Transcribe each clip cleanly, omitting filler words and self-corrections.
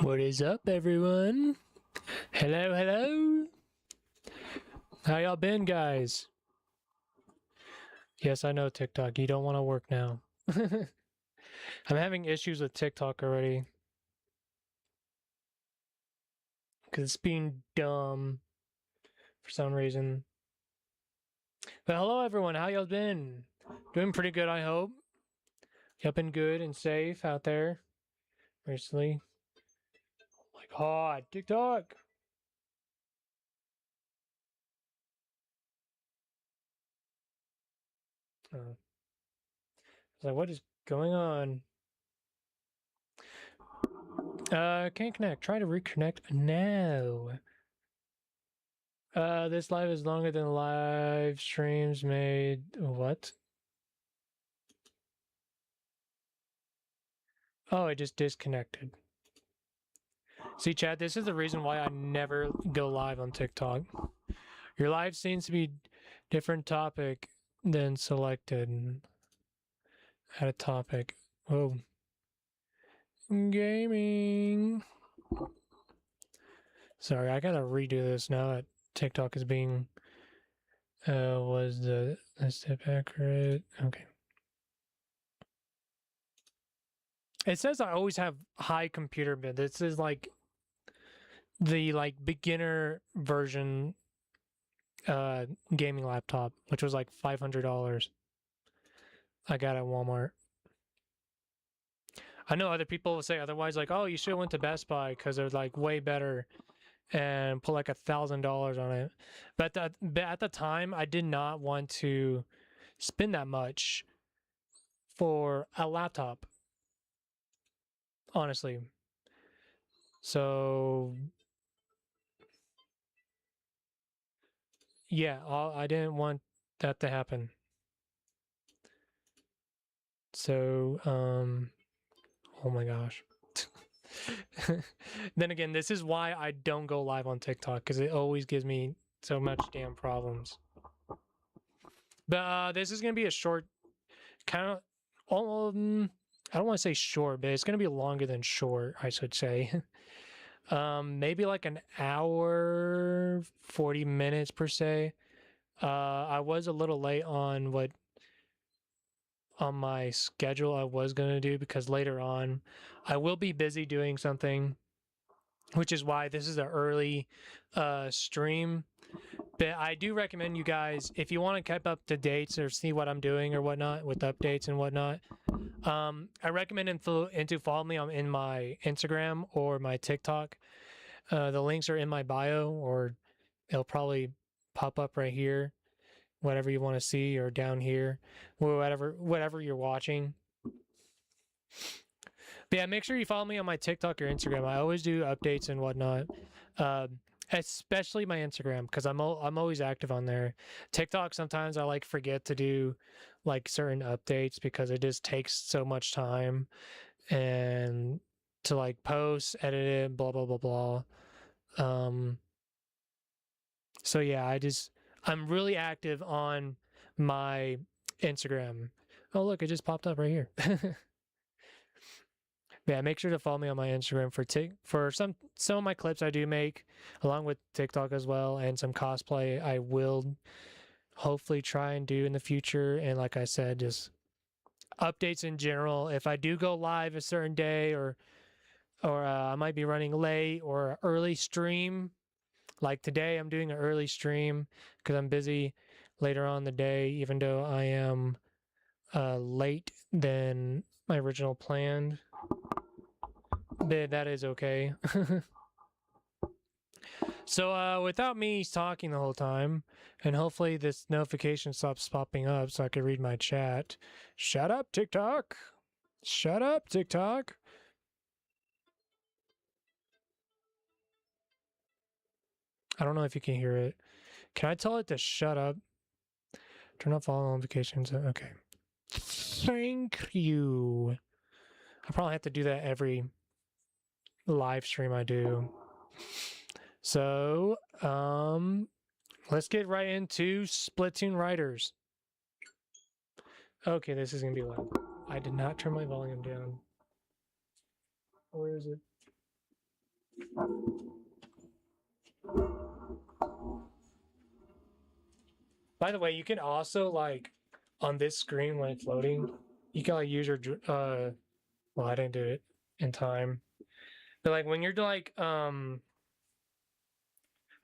What is up, everyone? Hello, hello. How y'all been, guys? Yes, I know TikTok. You don't want to work now. I'm having issues with TikTok already. Because it's being dumb for some reason. But hello, everyone. How y'all been? Doing pretty good, I hope. Y'all been good and safe out there recently? Like, hot TikTok. I was like, what is going on? Can't connect. Try to reconnect now. This live is longer than live streams made. What? Oh, it just disconnected. See, Chad, this is the reason why I never go live on TikTok. Your live seems to be different topic than selected. Add a topic. Oh. Gaming. Sorry, I gotta redo this now that TikTok is being was the step accurate. Okay. It says I always have high computer bid. This is like the beginner version gaming laptop, which was like $500. I got at Walmart. I know other people will say otherwise, like, oh, you should have went to Best Buy because they're like way better and put like $1,000 on it. But at the time, I did not want to spend that much for a laptop, honestly. So yeah, I didn't want that to happen. So, oh my gosh. Then again, this is why I don't go live on TikTok, because it always gives me so much damn problems. But this is gonna be a short, kind of, I don't want to say short, but it's gonna be longer than short, I should say. Maybe like an hour, 40 minutes per se. I was a little late on my schedule I was gonna do, because later on I will be busy doing something, which is why this is an early stream. But I do recommend you guys, if you want to keep up to dates or see what I'm doing or whatnot with updates and whatnot, I recommend to follow me in my Instagram or my TikTok. The links are in my bio, or it'll probably pop up right here, whatever you want to see, or down here, whatever you're watching. But yeah, make sure you follow me on my TikTok or Instagram. I always do updates and whatnot. Especially my Instagram, because I'm always active on there. TikTok, sometimes I like forget to do like certain updates because it just takes so much time and to like post, edit it, blah blah blah blah. So yeah, I'm really active on my Instagram. Oh look, it just popped up right here. Yeah, make sure to follow me on my Instagram for some of my clips I do make, along with TikTok as well, and some cosplay I will hopefully try and do in the future. And like I said, just updates in general. If I do go live a certain day, or I might be running late or early stream, like today I'm doing an early stream because I'm busy later on in the day, even though I am late than my original plan. But that is okay. So without me talking the whole time, and hopefully this notification stops popping up so I can read my chat. Shut up, TikTok. Shut up, TikTok. I don't know if you can hear it. Can I tell it to shut up? Turn off all notifications. Okay. Thank you. I probably have to do that every live stream I do. So, let's get right into Splatoon Riders. Okay, this is gonna be loud. I did not turn my volume down. Where is it? By the way, you can also, like, on this screen when it's loading, you can like use your well, I didn't do it in time. But like when you're like when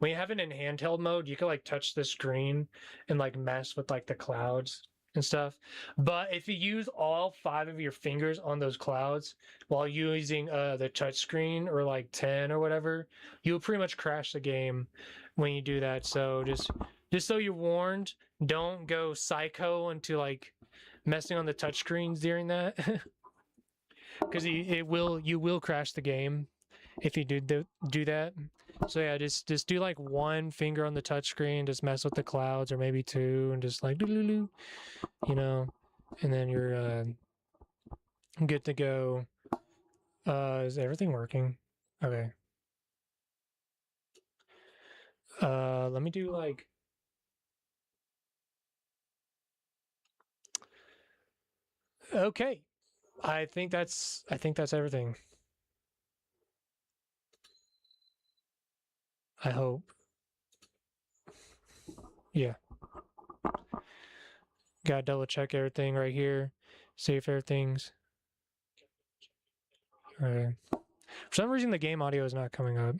you have it in handheld mode, you can like touch the screen and like mess with like the clouds and stuff. But if you use all 5 of your fingers on those clouds while using the touch screen, or like 10 or whatever, you'll pretty much crash the game when you do that. So just so you're warned, don't go psycho into like messing on the touch screens during that. Because you will crash the game if you do that. So yeah, just do like 1 finger on the touchscreen, just mess with the clouds, or maybe 2, and just like doo-doo-doo, you know, and then you're good to go. Is everything working? Okay. Let me do like. Okay, I think that's everything. I hope. Yeah. Gotta double check everything right here. See if everything's. Alright. For some reason, the game audio is not coming up.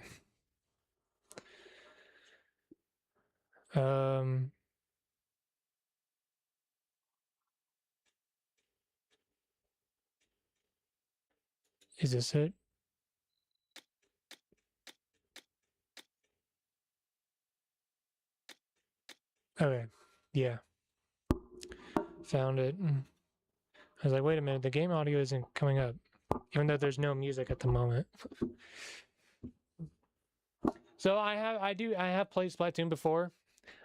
Is this it? Okay. Yeah. Found it. I was like, wait a minute, the game audio isn't coming up, even though there's no music at the moment. So I have played Splatoon before.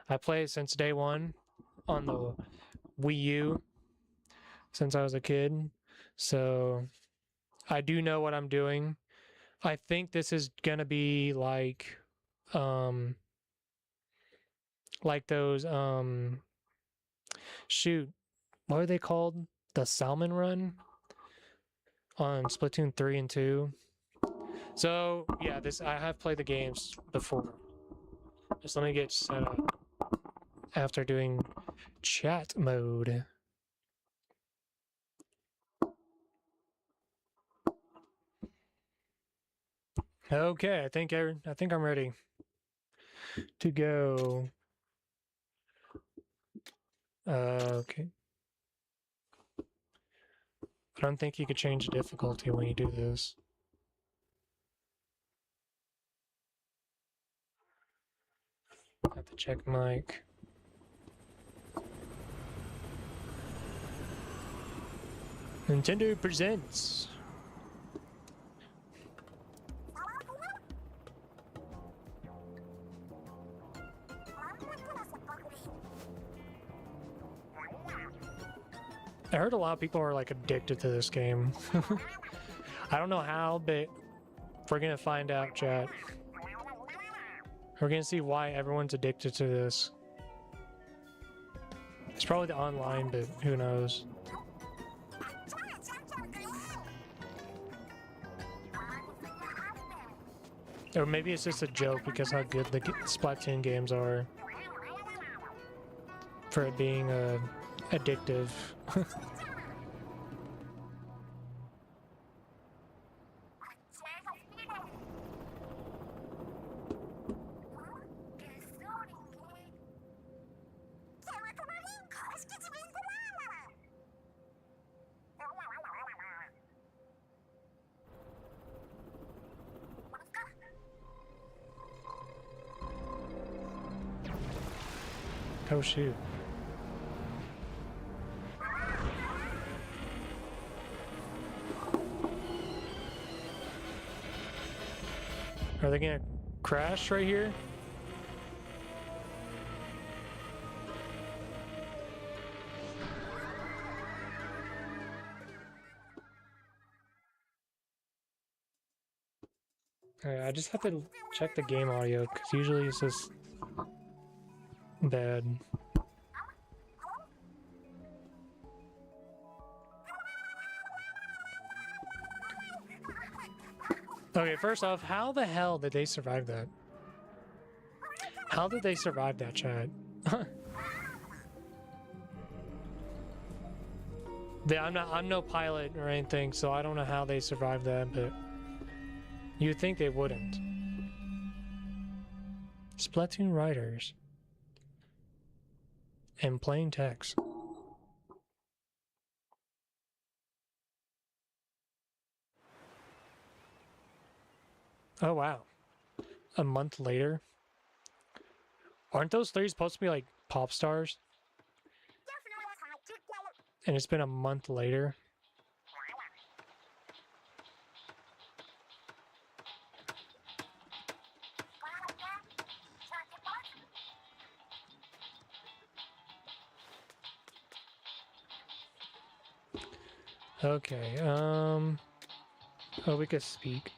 I played it since day 1 on the Wii U. since I was a kid. So I do know what I'm doing. I think this is gonna be like those shoot, what are they called? The Salmon Run on Splatoon 3 and 2. So yeah, this I have played the games before. Just let me get set up after doing chat mode. Okay, I think I'm ready to go. Okay. I don't think you could change the difficulty when you do this. Have to check mic. Nintendo presents. I heard a lot of people are like addicted to this game. I don't know how, but we're gonna find out, chat. We're gonna see why everyone's addicted to this. It's probably the online, but who knows? Or maybe it's just a joke because how good the Splatoon games are for it being addictive. Oh shoot. Are they gonna crash right here? Alright, I just have to check the game audio because usually it's just bad. Okay, first off, how the hell did they survive that? How did they survive that, chat? I'm no pilot or anything, so I don't know how they survived that, but you'd think they wouldn't. Splatoon Riders. And plain text. Oh wow. A month later? Aren't those three supposed to be like pop stars? And it's been a month later. Okay, oh, we could speak.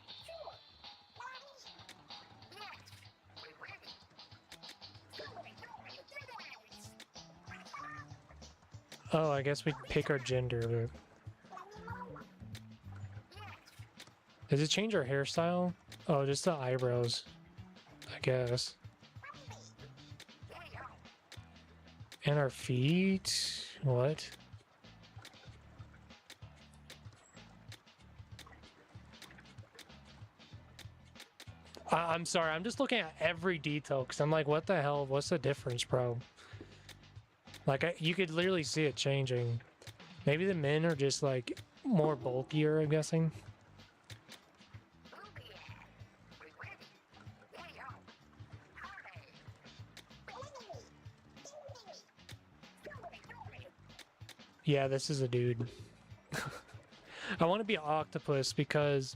Oh, I guess we pick our gender, but... Does it change our hairstyle? Oh, just the eyebrows, I guess. And our feet? What? I'm sorry, I'm just looking at every detail because I'm like, what the hell? What's the difference, bro? Like, you could literally see it changing. Maybe the men are just, like, more bulkier, I'm guessing. Yeah, this is a dude. I want to be an octopus because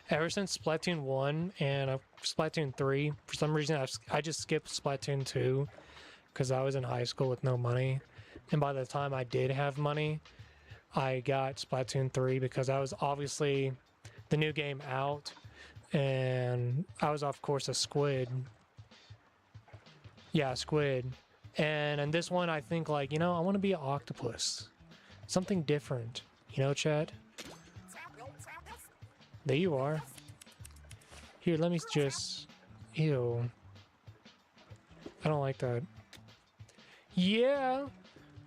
ever since Splatoon 1 and Splatoon 3, for some reason I just skipped Splatoon 2 because I was in high school with no money. And by the time I did have money, I got Splatoon 3 because I was obviously the new game out, and I was of course a squid. Yeah, squid. And in this one, I think like, you know, I want to be an octopus. Something different. You know, Chad? There you are. Here, let me just... Ew. I don't like that. Yeah!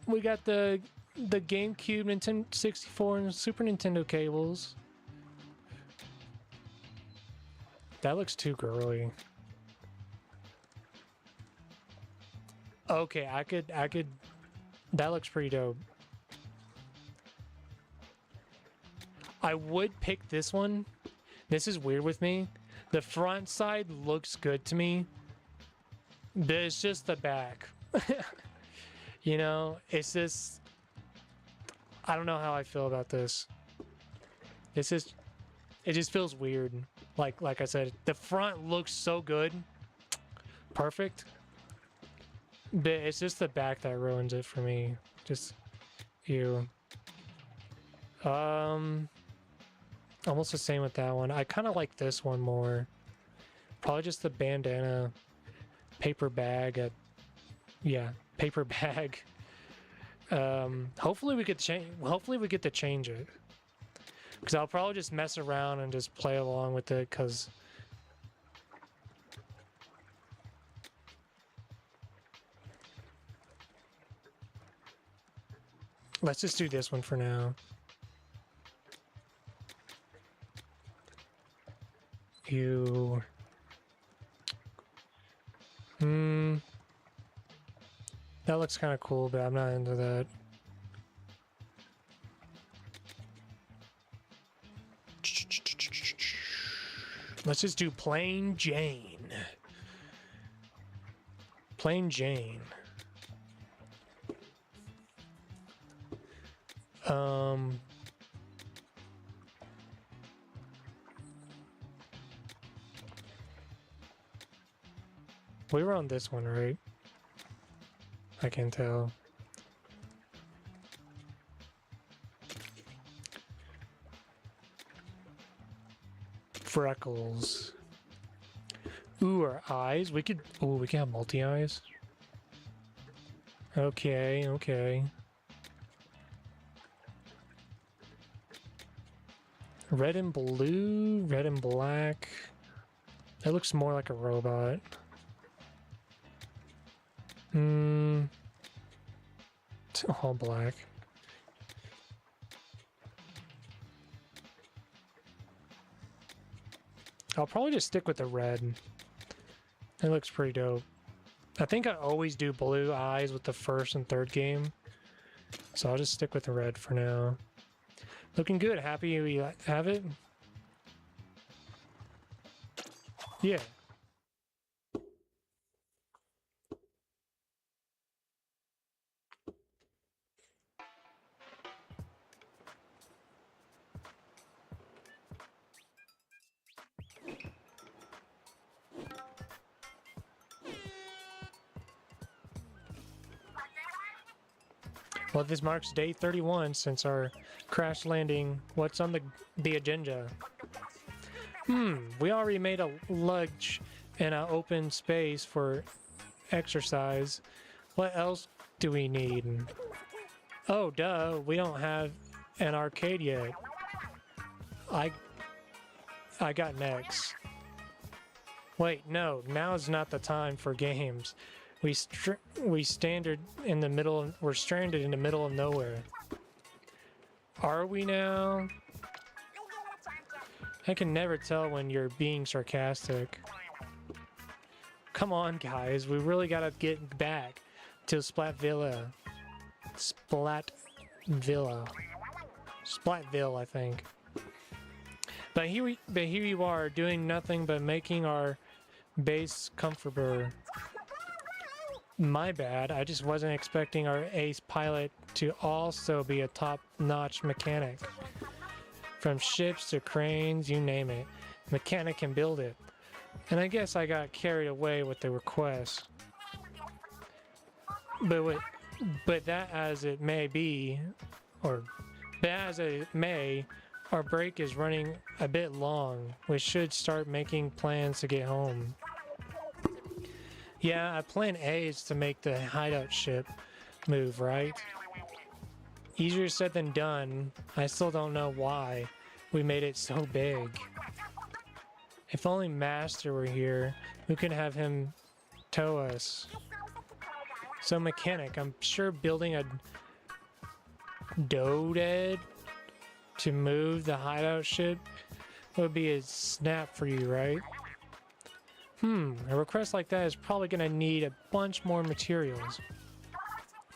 We got the GameCube, Nintendo 64, and Super Nintendo cables. That looks too girly. Okay, I could... That looks pretty dope. I would pick this one. This is weird with me. The front side looks good to me. But it's just the back. You know, it's just... I don't know how I feel about this. It's just... It just feels weird. Like I said, the front looks so good. Perfect. But it's just the back that ruins it for me. Just... Ew. Almost the same with that one. I kind of like this one more. Probably just the bandana paper bag at... Yeah, paper bag. Hopefully we could change... Hopefully we get to change it. Because I'll probably just mess around and just play along with it, because... Let's just do this one for now. You... That looks kind of cool, but I'm not into that. Let's just do plain Jane. Plain Jane. We were on this one, right? I can tell. Freckles. Ooh, our eyes. We could have multi-eyes. Okay, okay. Red and blue, red and black. That looks more like a robot. It's all black. I'll probably just stick with the red. It looks pretty dope. I think I always do blue eyes with the first and third game. So I'll just stick with the red for now. Looking good. Happy we have it? Yeah. Well, this marks day 31 since our crash landing. What's on the agenda? We already made a lunch and an open space for exercise. What else do we need? Oh, duh, we don't have an arcade yet. I got next. Wait, no, now's not the time for games. We're stranded in the middle of nowhere. Are we now? I can never tell when you're being sarcastic. Come on, guys, we really gotta get back to Splatville, I think. But here you are, doing nothing but making our base comfortable. My bad, I just wasn't expecting our ace pilot to also be a top-notch mechanic. From ships to cranes, you name it. Mechanic can build it. And I guess I got carried away with the request. But But that as it may be, or bad as it may, our break is running a bit long. We should start making plans to get home. Yeah, plan A is to make the hideout ship move, right? Easier said than done. I still don't know why we made it so big. If only Master were here, we could have him tow us. So mechanic, I'm sure building a doded to move the hideout ship would be a snap for you, right? A request like that is probably gonna need a bunch more materials.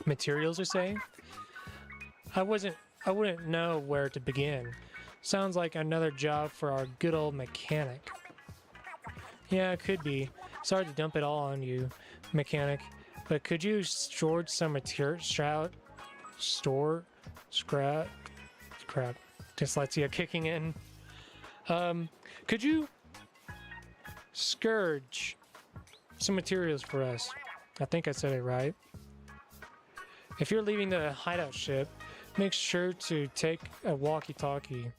Materials, you say? I wouldn't know where to begin. Sounds like another job for our good old mechanic. Yeah, it could be. Sorry to dump it all on you, mechanic, but could you store some material? Crap. Dyslexia kicking in. Could you scourge some materials for us? I think I said it right. If you're leaving the hideout ship, make sure to take a walkie-talkie.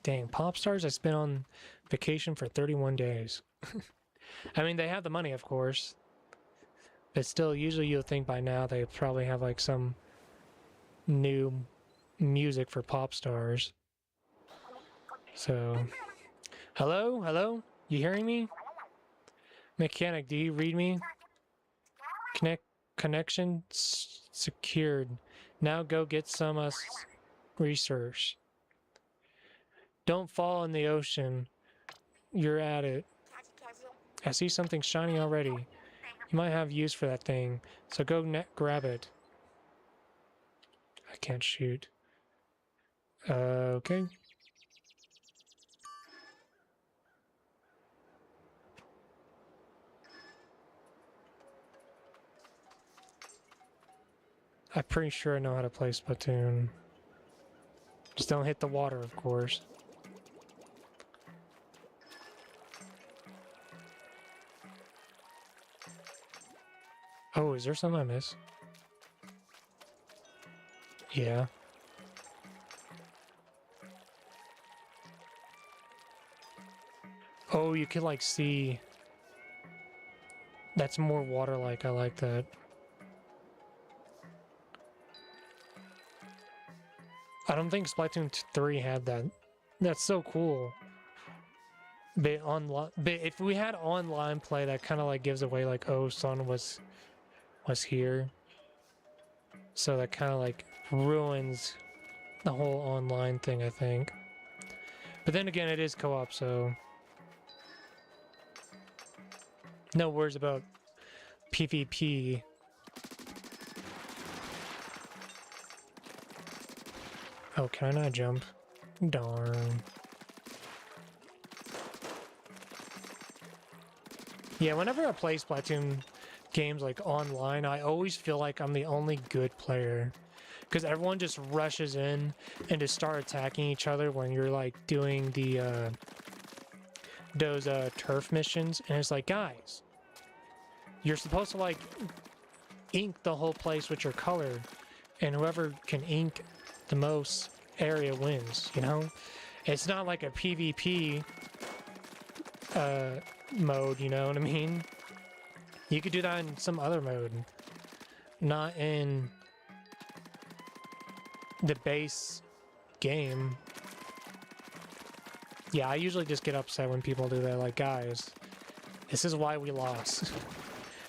Dang, Popstars has been on vacation for 31 days. I mean, they have the money, of course. But still, usually you'll think by now they probably have like some new music for Popstars. So, hello? Hello? You hearing me? Mechanic, do you read me? Connection secured. Now go get some research. Don't fall in the ocean. You're at it. I see something shiny already. You might have use for that thing, so go grab it. I can't shoot. Okay. I'm pretty sure I know how to play Splatoon. Just don't hit the water, of course. Oh, is there something I miss? Yeah. Oh, you could like see. That's more water-like. I like that. I don't think Splatoon 3 had that. That's so cool. But if we had online play, that kind of like gives away like, oh, Sun was here. So that kind of like ruins the whole online thing, I think. But then again, it is co-op, so no worries about PvP. Oh, can I not jump? Darn. Yeah, whenever I play Splatoon games like online, I always feel like I'm the only good player. Because everyone just rushes in and just start attacking each other when you're like doing the those turf missions, and it's like, guys, you're supposed to like ink the whole place with your color, and whoever can ink the most area wins, you know? It's not like a PvP mode, you know what I mean? You could do that in some other mode, not in the base game. Yeah, I usually just get upset when people do that, like, guys, this is why we lost.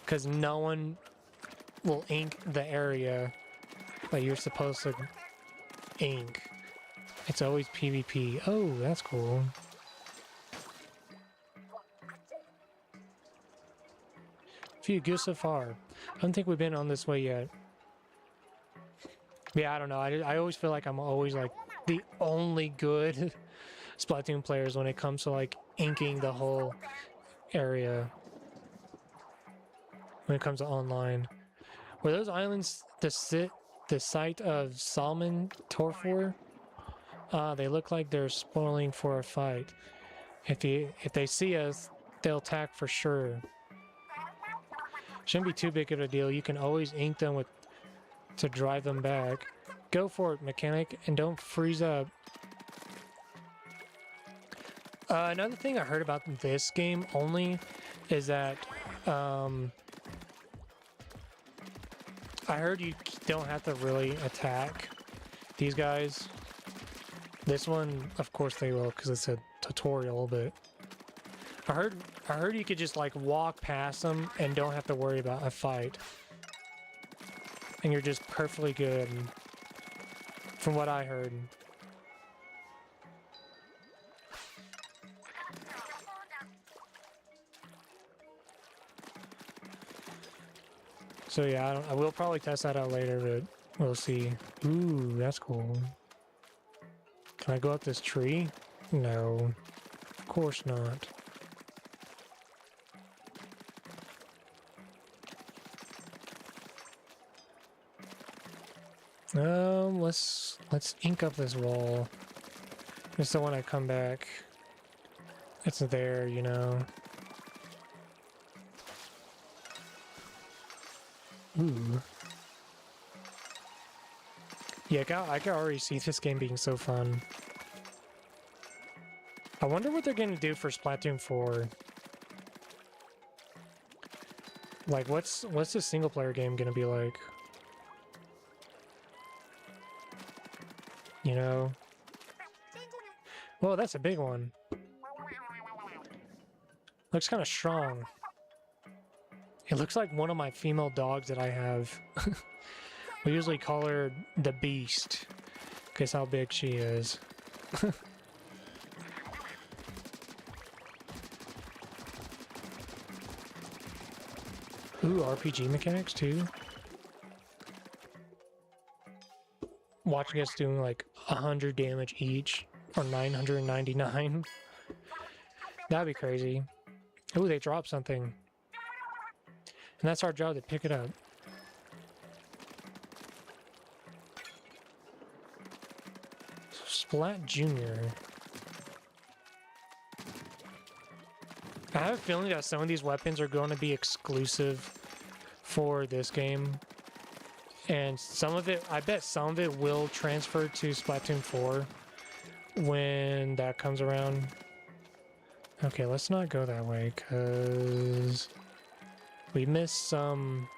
Because no one will ink the area that you're supposed to ink. It's always PvP. Oh, that's cool. If you go so far. I don't think we've been on this way yet. Yeah, I don't know. I always feel like I'm always like the only good Splatoon players when it comes to like inking the whole area. When it comes to online. Were those islands the site of Salmon Torfor? They look like they're spoiling for a fight. If they see us, they'll attack for sure. Shouldn't be too big of a deal. You can always ink them with to drive them back. Go for it, mechanic, and don't freeze up. Another thing I heard about this game only is that I heard you don't have to really attack these guys. This one, of course they will, because it's a tutorial, but I heard you could just like walk past them and don't have to worry about a fight. And you're just perfectly good, from what I heard. So yeah, I will probably test that out later, but we'll see. Ooh, that's cool. Can I go up this tree? No, of course not. Let's ink up this wall. Just so when I come back, it's there, you know. Ooh. Yeah, I can already see this game being so fun. I wonder what they're gonna do for Splatoon 4. Like, what's the single player game gonna be like? You know? Whoa, that's a big one. Looks kind of strong. It looks like one of my female dogs that I have. We usually call her the Beast, because how big she is. Ooh, RPG mechanics too. Watching us doing like 100 damage each, or 999. That'd be crazy. Ooh, they dropped something. And that's our job to pick it up. Splat Junior. I have a feeling that some of these weapons are going to be exclusive for this game. And some of it, I bet some of it will transfer to Splatoon 4 when that comes around. Okay, let's not go that way, because we missed some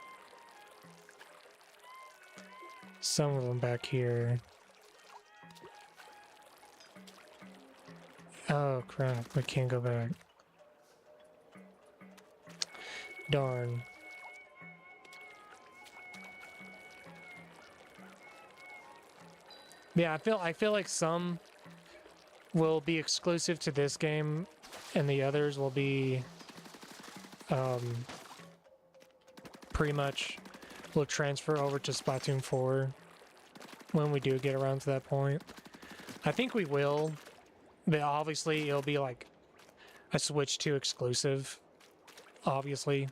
of them back here. Oh crap, we can't go back. Darn. Yeah, I feel like some will be exclusive to this game and the others will be pretty much will transfer over to Splatoon 4 when we do get around to that point. I think we will, but obviously it'll be like a Switch 2 exclusive, obviously.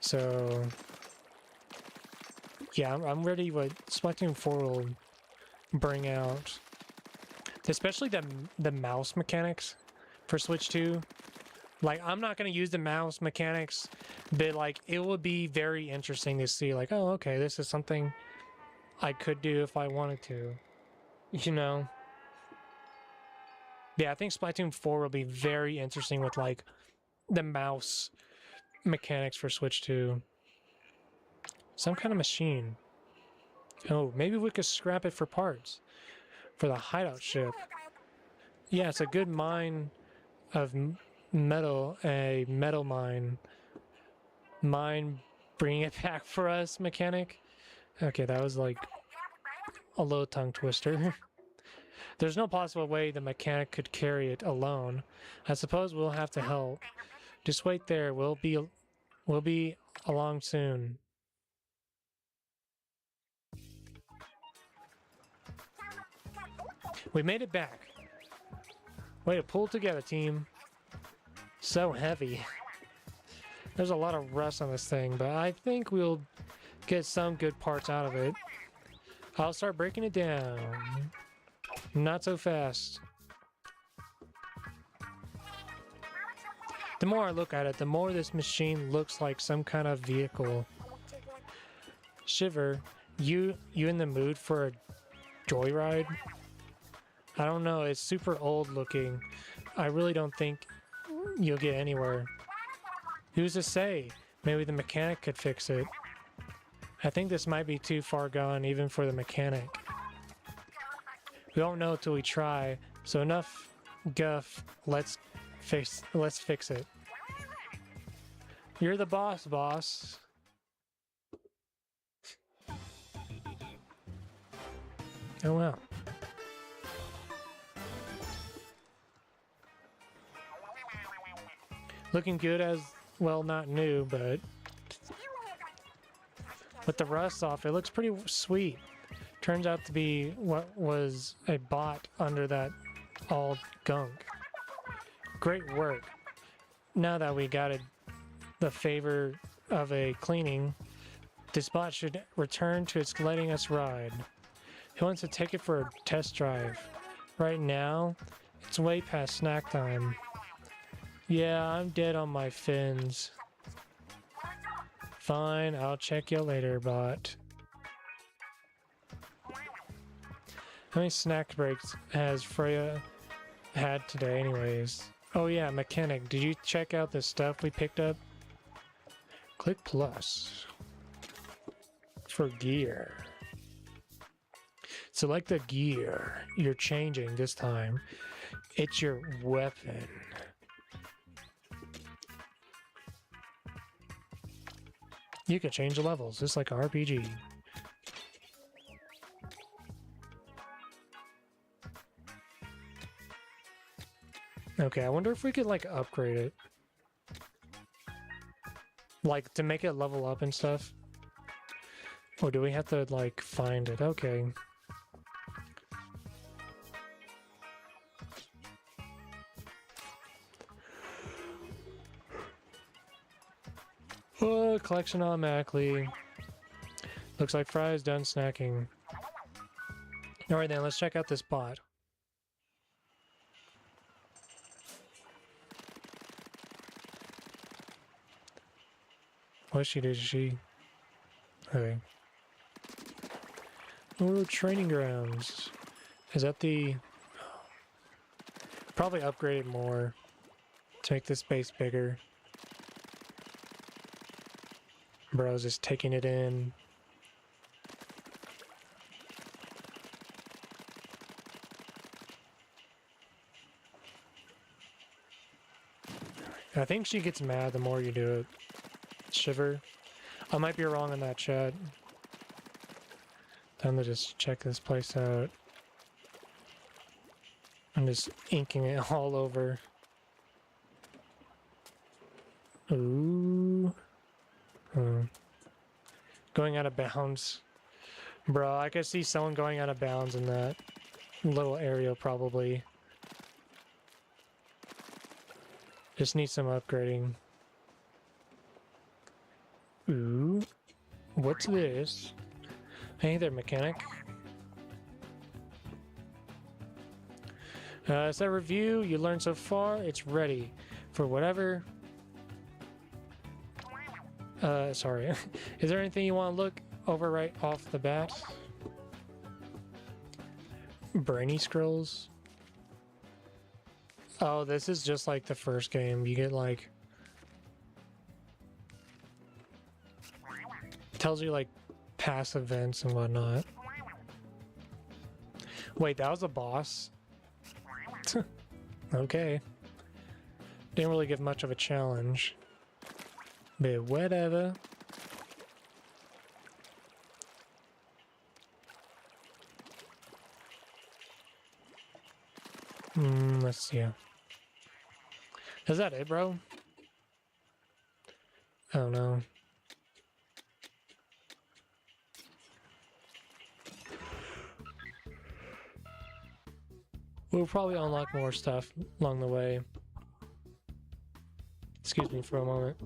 So yeah, I'm ready what Splatoon 4 will bring out, especially the mouse mechanics for Switch 2. Like, I'm not going to use the mouse mechanics, but like it would be very interesting to see, like, oh, okay, this is something I could do if I wanted to, you know? Yeah, I think Splatoon 4 will be very interesting with like the mouse mechanics for Switch 2. Some kind of machine. Oh, maybe we could scrap it for parts for the hideout ship. Yeah, it's a good mine of metal, a metal mine. Mine bringing it back for us, mechanic. Okay, that was like a low tongue twister. There's no possible way the mechanic could carry it alone. I suppose we'll have to help. Just wait there. We'll be along soon. We made it back. Way to pull together, team. So heavy. There's a lot of rust on this thing, but I think we'll get some good parts out of it. I'll start breaking it down. Not so fast. The more I look at it, the more this machine looks like some kind of vehicle. Shiver, you in the mood for a joyride? I don't know, it's super old looking. I really don't think you'll get anywhere. Who's to say? Maybe the mechanic could fix it. I think this might be too far gone even for the mechanic. We won't know till we try, so enough guff, let's fix it. You're the boss. Oh wow. Looking good as, well, not new, but with the rust off, it looks pretty sweet. Turns out to be what was a bot under that all gunk. Great work. Now that we got the favor of a cleaning, this bot should return to its letting us ride. Who wants to take it for a test drive? Right now, it's way past snack time. Yeah, I'm dead on my fins. Fine, I'll check you later, bot. How many snack breaks has Freya had today anyways? Oh yeah, mechanic, did you check out the stuff we picked up? Click plus for gear. Select the gear you're changing this time. It's your weapon. You can change the levels, just like an RPG. Okay, I wonder if we could, like, upgrade it. Like, to make it level up and stuff. Or do we have to, like, find it? Okay. Oh, collection automatically. Looks like Fry's done snacking. Alright then, let's check out this bot. What she did she? Okay. Oh, training grounds. Is that the... Probably upgrade it more to make this space bigger. Bro's just taking it in. I think she gets mad the more you do it. Shiver. I might be wrong in that, chat. Time to just check this place out. I'm just inking it all over. Ooh. Going out of bounds. Bro, I could see someone going out of bounds in that little area probably. Just need some upgrading. Ooh. What's this? Hey there, mechanic. It's that review you learned so far. It's ready for whatever. Sorry. Is there anything you want to look over right off the bat? Brainy scrolls? Oh, this is just like the first game. You get like... Tells you like past events and whatnot. Wait, that was a boss? Okay. Didn't really give much of a challenge. But whatever. Let's see. Is that it, bro? I don't know. We'll probably unlock more stuff along the way. Excuse me for a moment.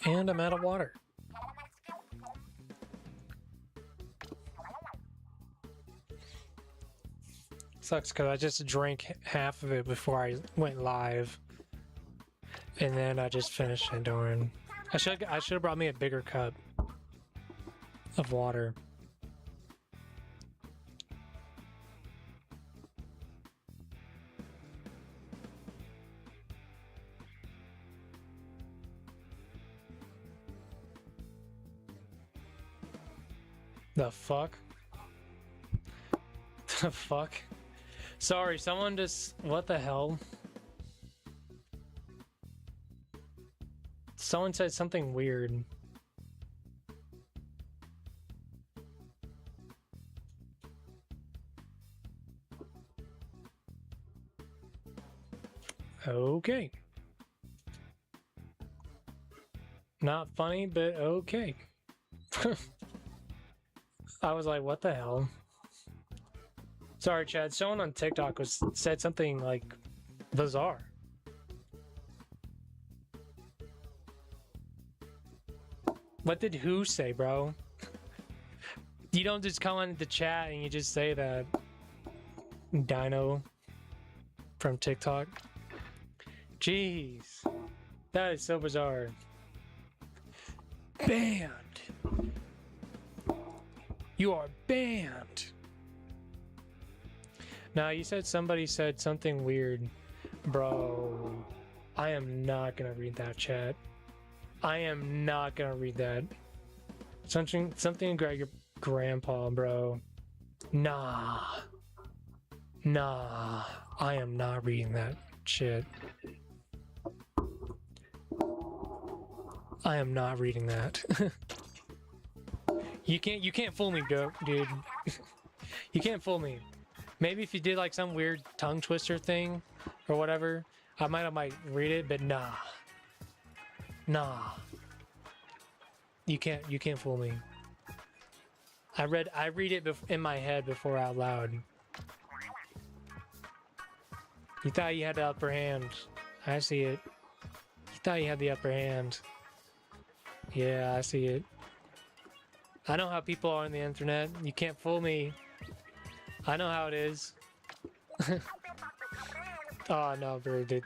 And I'm out of water. Sucks because I just drank half of it before I went live. And then I just finished it, darn. I should have brought me a bigger cup of water. The fuck? The fuck? Sorry, someone just... What the hell? Someone said something weird. Okay. Not funny, but okay. I was like, what the hell? Sorry, Chad. Someone on TikTok said something like bizarre. What did who say, bro? You don't just come on the chat and you just say that. Dino from TikTok. Jeez. That is so bizarre. Banned. You are banned. Now, you said somebody said something weird. Bro, I am not gonna read that, chat. I am not gonna read that. Something to grab your grandpa, bro. Nah. Nah. I am not reading that shit. I am not reading that. You can't fool me, dude. You can't fool me. Maybe if you did like some weird tongue twister thing or whatever, I might read it, but nah. Nah. You can't fool me. I read it in my head before out loud. You thought you had the upper hand. I see it. You thought you had the upper hand. Yeah, I see it. I know how people are on the internet. You can't fool me. I know how it is. Oh no, bro, dude.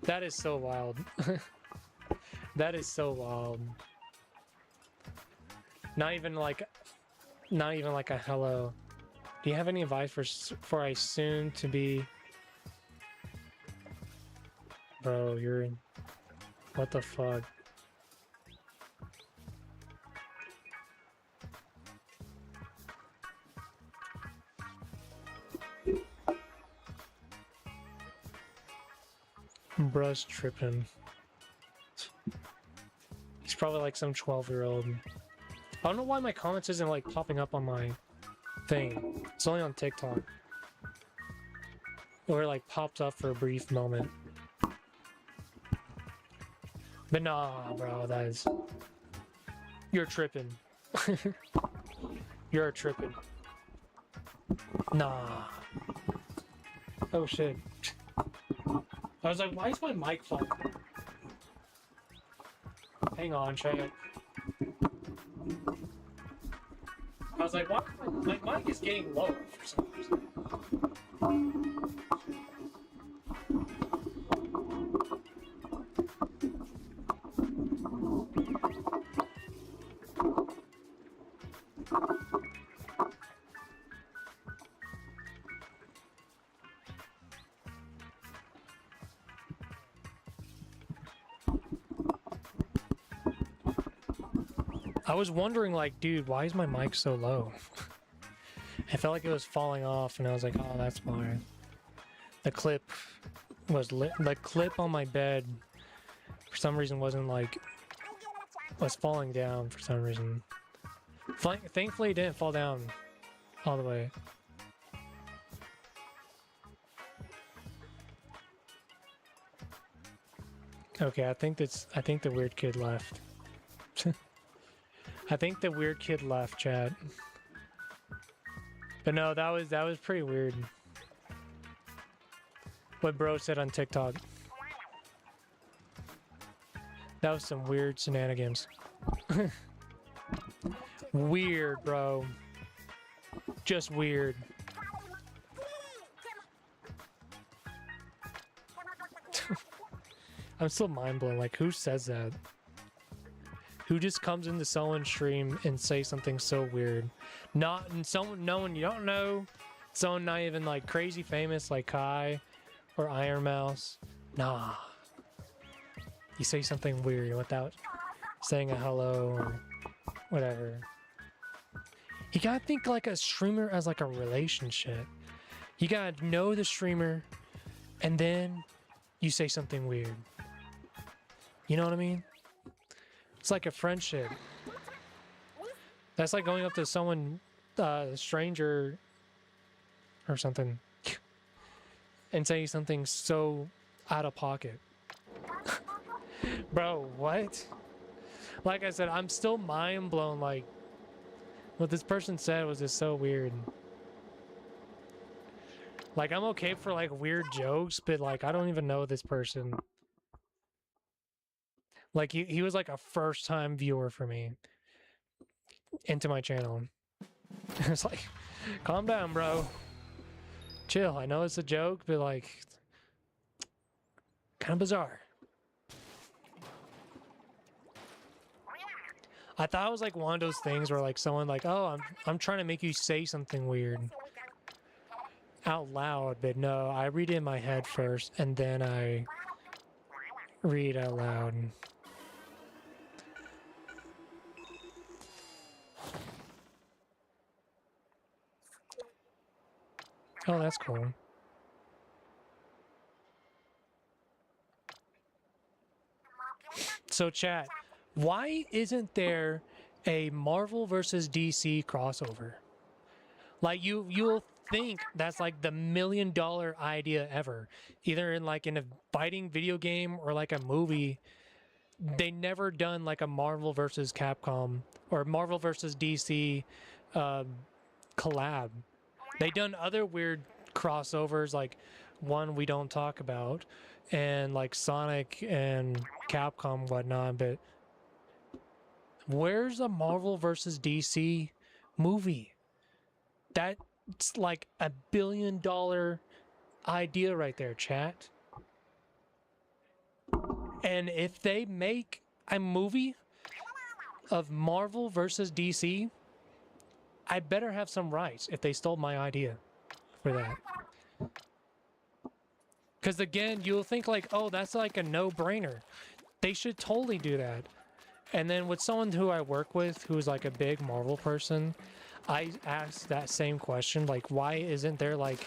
That is so wild. That is so wild. Not even like a hello. Do you have any advice for a soon to be? Bro, you're in. What the fuck? Bruh's tripping. He's probably like some 12-year-old. I don't know why my comments isn't like popping up on my thing. It's only on TikTok. Or it like pops up for a brief moment. But nah, bro, that is... You're tripping. You're tripping. Nah. Oh shit. I was like, why is my mic falling? Hang on, chat. I was like, why? My mic is getting low for some reason. I was wondering, like, dude, why is my mic so low? I felt like it was falling off, and I was like, oh, that's why. The clip was lit. The clip on my bed, for some reason, wasn't like was falling down for some reason. Thankfully, it didn't fall down all the way. Okay, I think the weird kid left. I think the weird kid left, chat. But no, that was pretty weird. What bro said on TikTok. That was some weird shenanigans. Weird, bro. Just weird. I'm still mind blown. Like, who says that? Who just comes into someone's stream and say something so weird? Not and someone, no one you don't know. Someone not even like crazy famous like Kai or Iron Mouse. Nah. You say something weird without saying a hello or whatever. You gotta think like a streamer as like a relationship. You gotta know the streamer and then you say something weird. You know what I mean? It's like a friendship. That's like going up to someone, a stranger or something, and saying something so out of pocket. Bro, what? Like I said, I'm still mind blown. Like, what this person said was just so weird. Like, I'm okay for like weird jokes, but like, I don't even know this person. Like, he was like a first time viewer for me into my channel. It's like, calm down, bro. Chill. I know it's a joke, but like, kind of bizarre. I thought it was like one of those things where like someone like, oh, I'm trying to make you say something weird out loud, but no, I read it in my head first and then I read out loud. Oh, that's cool. So chat, why isn't there a Marvel versus DC crossover? Like you'll think that's like the $1 million idea ever. Either in like in a fighting video game or like a movie. They never done like a Marvel versus Capcom or Marvel versus DC collab. They done other weird crossovers like one we don't talk about and like Sonic and Capcom whatnot, but where's a Marvel versus DC movie? That's like $1 billion idea right there, chat. And if they make a movie of Marvel versus DC, I better have some rights if they stole my idea for that. Because again, you'll think like, oh, that's like a no-brainer. They should totally do that. And then with someone who I work with who's like a big Marvel person, I asked that same question, like, why isn't there like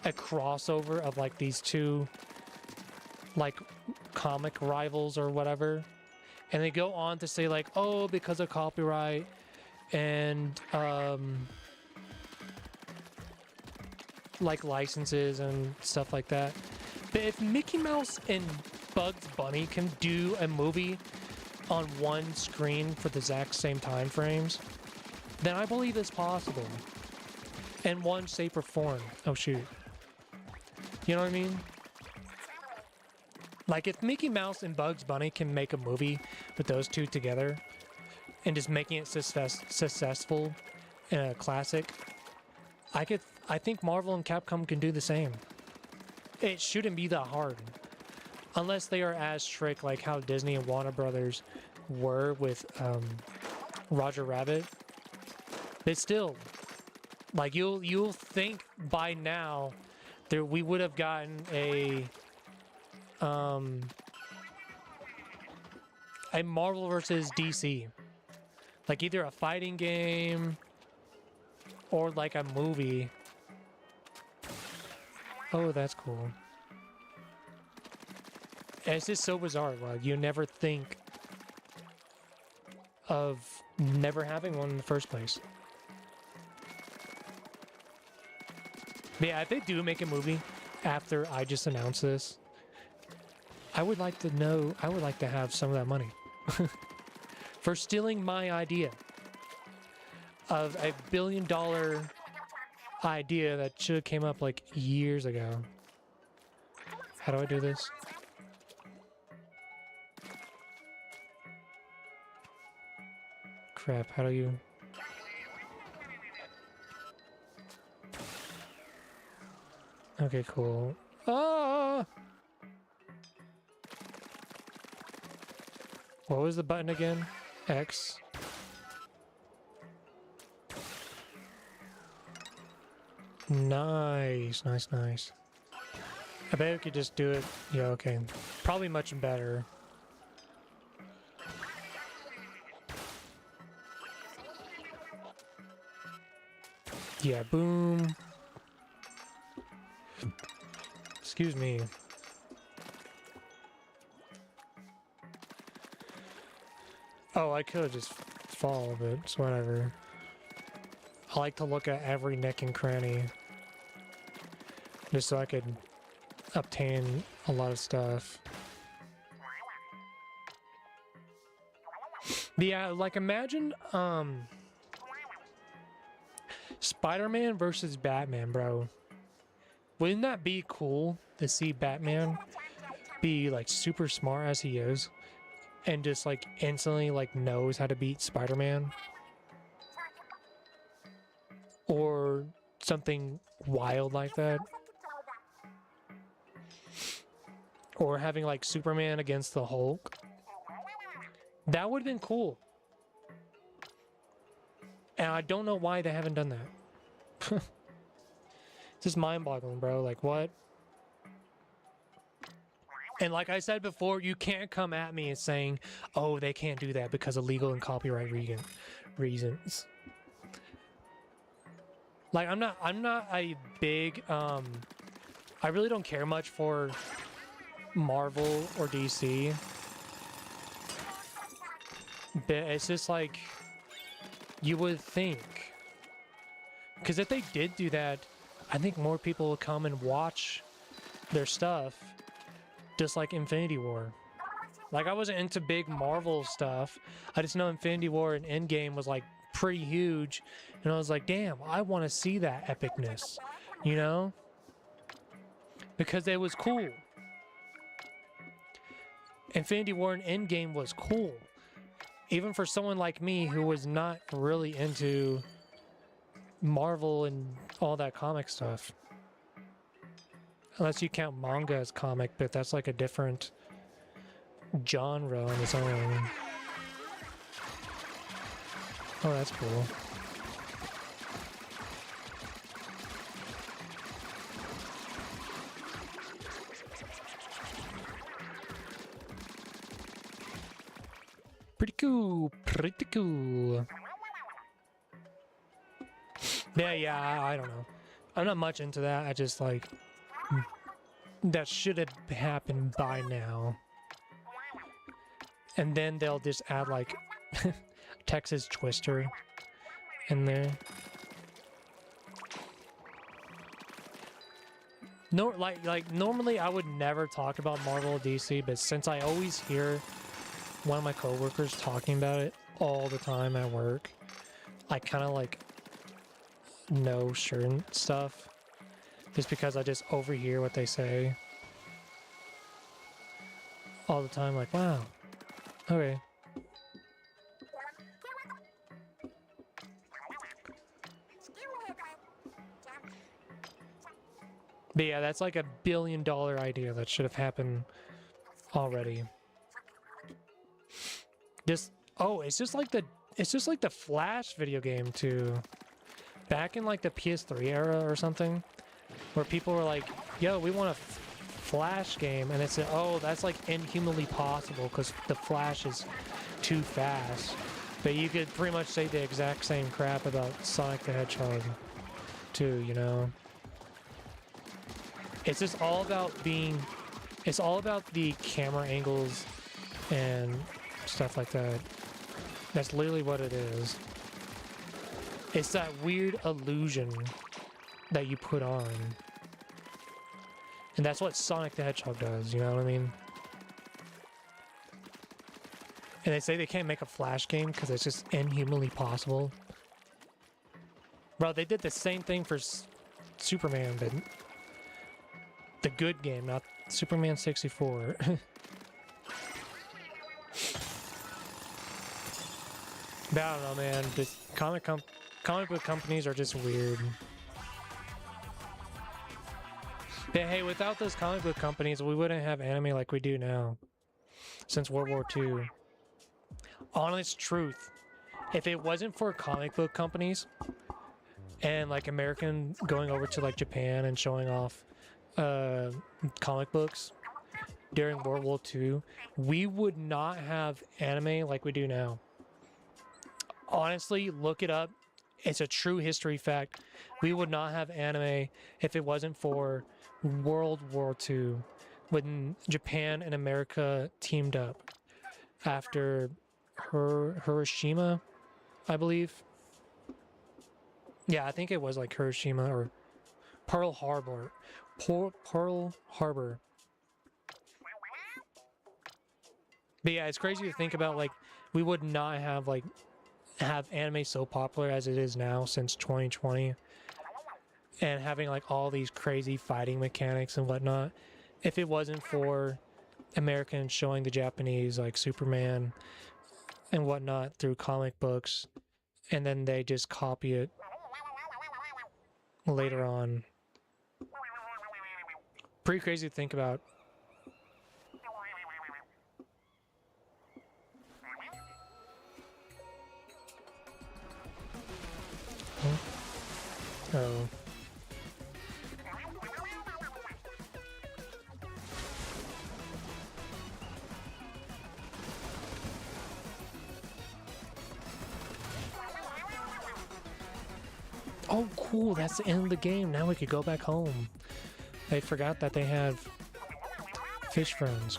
a crossover of like these two like comic rivals or whatever? And they go on to say like, oh, because of copyright and like licenses and stuff like that. But if Mickey Mouse and Bugs Bunny can do a movie on one screen for the exact same time frames, then I believe it's possible in one shape or form. Oh shoot, you know what I mean? Like if Mickey Mouse and Bugs Bunny can make a movie with those two together and just making it successful and a classic, I think Marvel and Capcom can do the same. It shouldn't be that hard. Unless they are as strict like how Disney and Warner Brothers were with Roger Rabbit. But still, like you'll think by now that we would have gotten a Marvel versus DC. Like either a fighting game or like a movie. Oh, that's cool. And it's just so bizarre. Like you never think of never having one in the first place. But yeah, if they do make a movie after I just announced this, I would like to know, I would like to have some of that money for stealing my idea of $1 billion idea that should have came up like years ago. How do I do this? crap, how do you... Okay, cool. Ah! What was the button again? X. Nice, nice, nice. I bet we could just do it. Yeah, okay. Probably much better. Yeah, boom. Excuse me. Oh, I could just fall, but it's whatever. I like to look at every nook and cranny. Just so I could obtain a lot of stuff. Yeah, like imagine, Spider-Man versus Batman, bro. Wouldn't that be cool to see Batman be like super smart as he is and just like instantly like knows how to beat Spider-Man? Or something wild like that? Or having like Superman against the Hulk? That would have been cool. And I don't know why they haven't done that. It's just mind-boggling, bro. Like, what? And like I said before, you can't come at me and saying, oh, they can't do that because of legal and copyright reasons. Like, I'm not a big, I really don't care much for Marvel or DC. But it's just like, you would think. Because if they did do that, I think more people would come and watch their stuff, just like Infinity War. Like, I wasn't into big Marvel stuff. I just know Infinity War and Endgame was like pretty huge. And I was like, damn, I want to see that epicness, you know? Because it was cool. Infinity War and Endgame was cool. Even for someone like me who was not really into Marvel and all that comic stuff. Unless you count manga as comic, but that's like a different genre on its own. Oh, that's cool. Pretty cool, pretty cool. Yeah, I don't know. I'm not much into that. I just like... that should have happened by now. And then they'll just add like... Texas Twister in there. No, like normally I would never talk about Marvel or DC, but since I always hear one of my coworkers talking about it all the time at work, I kind of like know certain stuff just because I just overhear what they say all the time. Like, wow, okay. But yeah, that's like $1 billion idea that should have happened already. This, oh, it's just like the Flash video game too. Back in like the PS3 era or something, where people were like, yo, we want a Flash game, and they said, oh, that's like inhumanly possible because the Flash is too fast. But you could pretty much say the exact same crap about Sonic the Hedgehog too, you know? It's just all about being, it's all about the camera angles and stuff like that. That's literally what it is. It's that weird illusion that you put on. And that's what Sonic the Hedgehog does, you know what I mean? And they say they can't make a Flash game because it's just inhumanly possible. Bro, they did the same thing for Superman, but the good game, not Superman 64. But I don't know, man. This comic book companies are just weird. But hey, without those comic book companies, we wouldn't have anime like we do now since World War II. Honest truth. If it wasn't for comic book companies and like American going over to like Japan and showing off comic books during World War II, we would not have anime like we do now. Honestly, look it up. It's a true history fact. We would not have anime if it wasn't for World War II, when Japan and America teamed up after Hiroshima, I believe. Yeah, I think it was like Hiroshima or Pearl Harbor. Pearl Harbor. But yeah, it's crazy to think about, like, we would not have anime so popular as it is now since 2020, and having like all these crazy fighting mechanics and whatnot if it wasn't for Americans showing the Japanese like Superman and whatnot through comic books, and then they just copy it later on. Pretty crazy to think about. Oh. Oh, cool. That's the end of the game. Now we could go back home. I forgot that they have fish friends.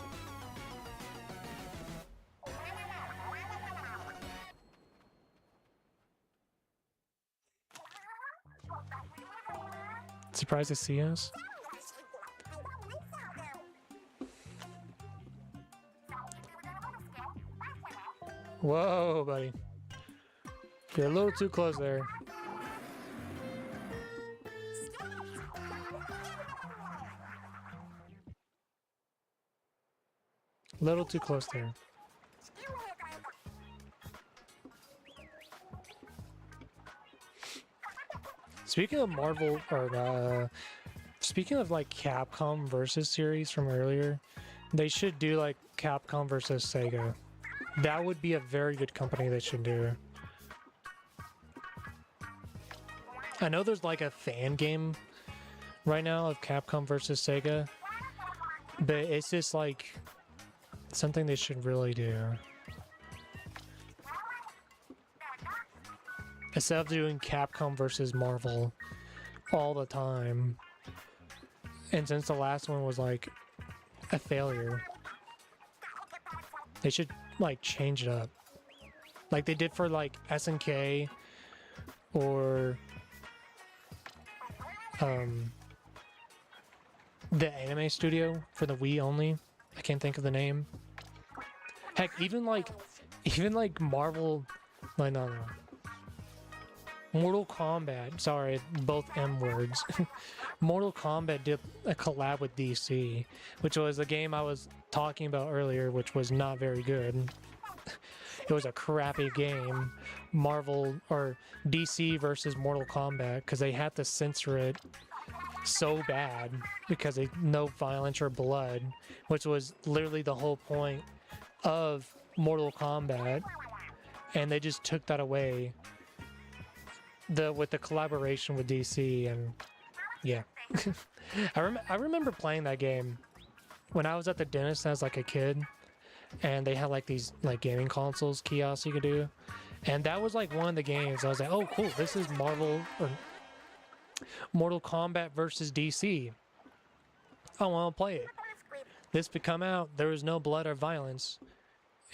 Surprised to see us? Whoa, buddy. You're a little too close there. A little too close there. Speaking of Marvel, or speaking of like Capcom versus series from earlier, they should do like Capcom versus Sega. That would be a very good company they should do. I know there's like a fan game right now of Capcom versus Sega, but it's just like something they should really do. Instead of doing Capcom versus Marvel all the time. And since the last one was like a failure, they should like change it up. Like they did for like SNK or the anime studio for the Wii only. I can't think of the name. Heck, even like Marvel, like no. Mortal Kombat, sorry, both M words. Mortal Kombat did a collab with DC, which was the game I was talking about earlier, which was not very good. It was a crappy game. Marvel or DC versus Mortal Kombat, because they had to censor it so bad because they no violence or blood, which was literally the whole point of Mortal Kombat, and they just took that away. With the collaboration with DC, and yeah. I remember playing that game when I was at the dentist as like a kid, and they had like these like gaming consoles kiosks you could do, and that was like one of the games I was like, oh cool, this is Marvel or Mortal Kombat versus DC. I want to play it. This would come out, there was no blood or violence,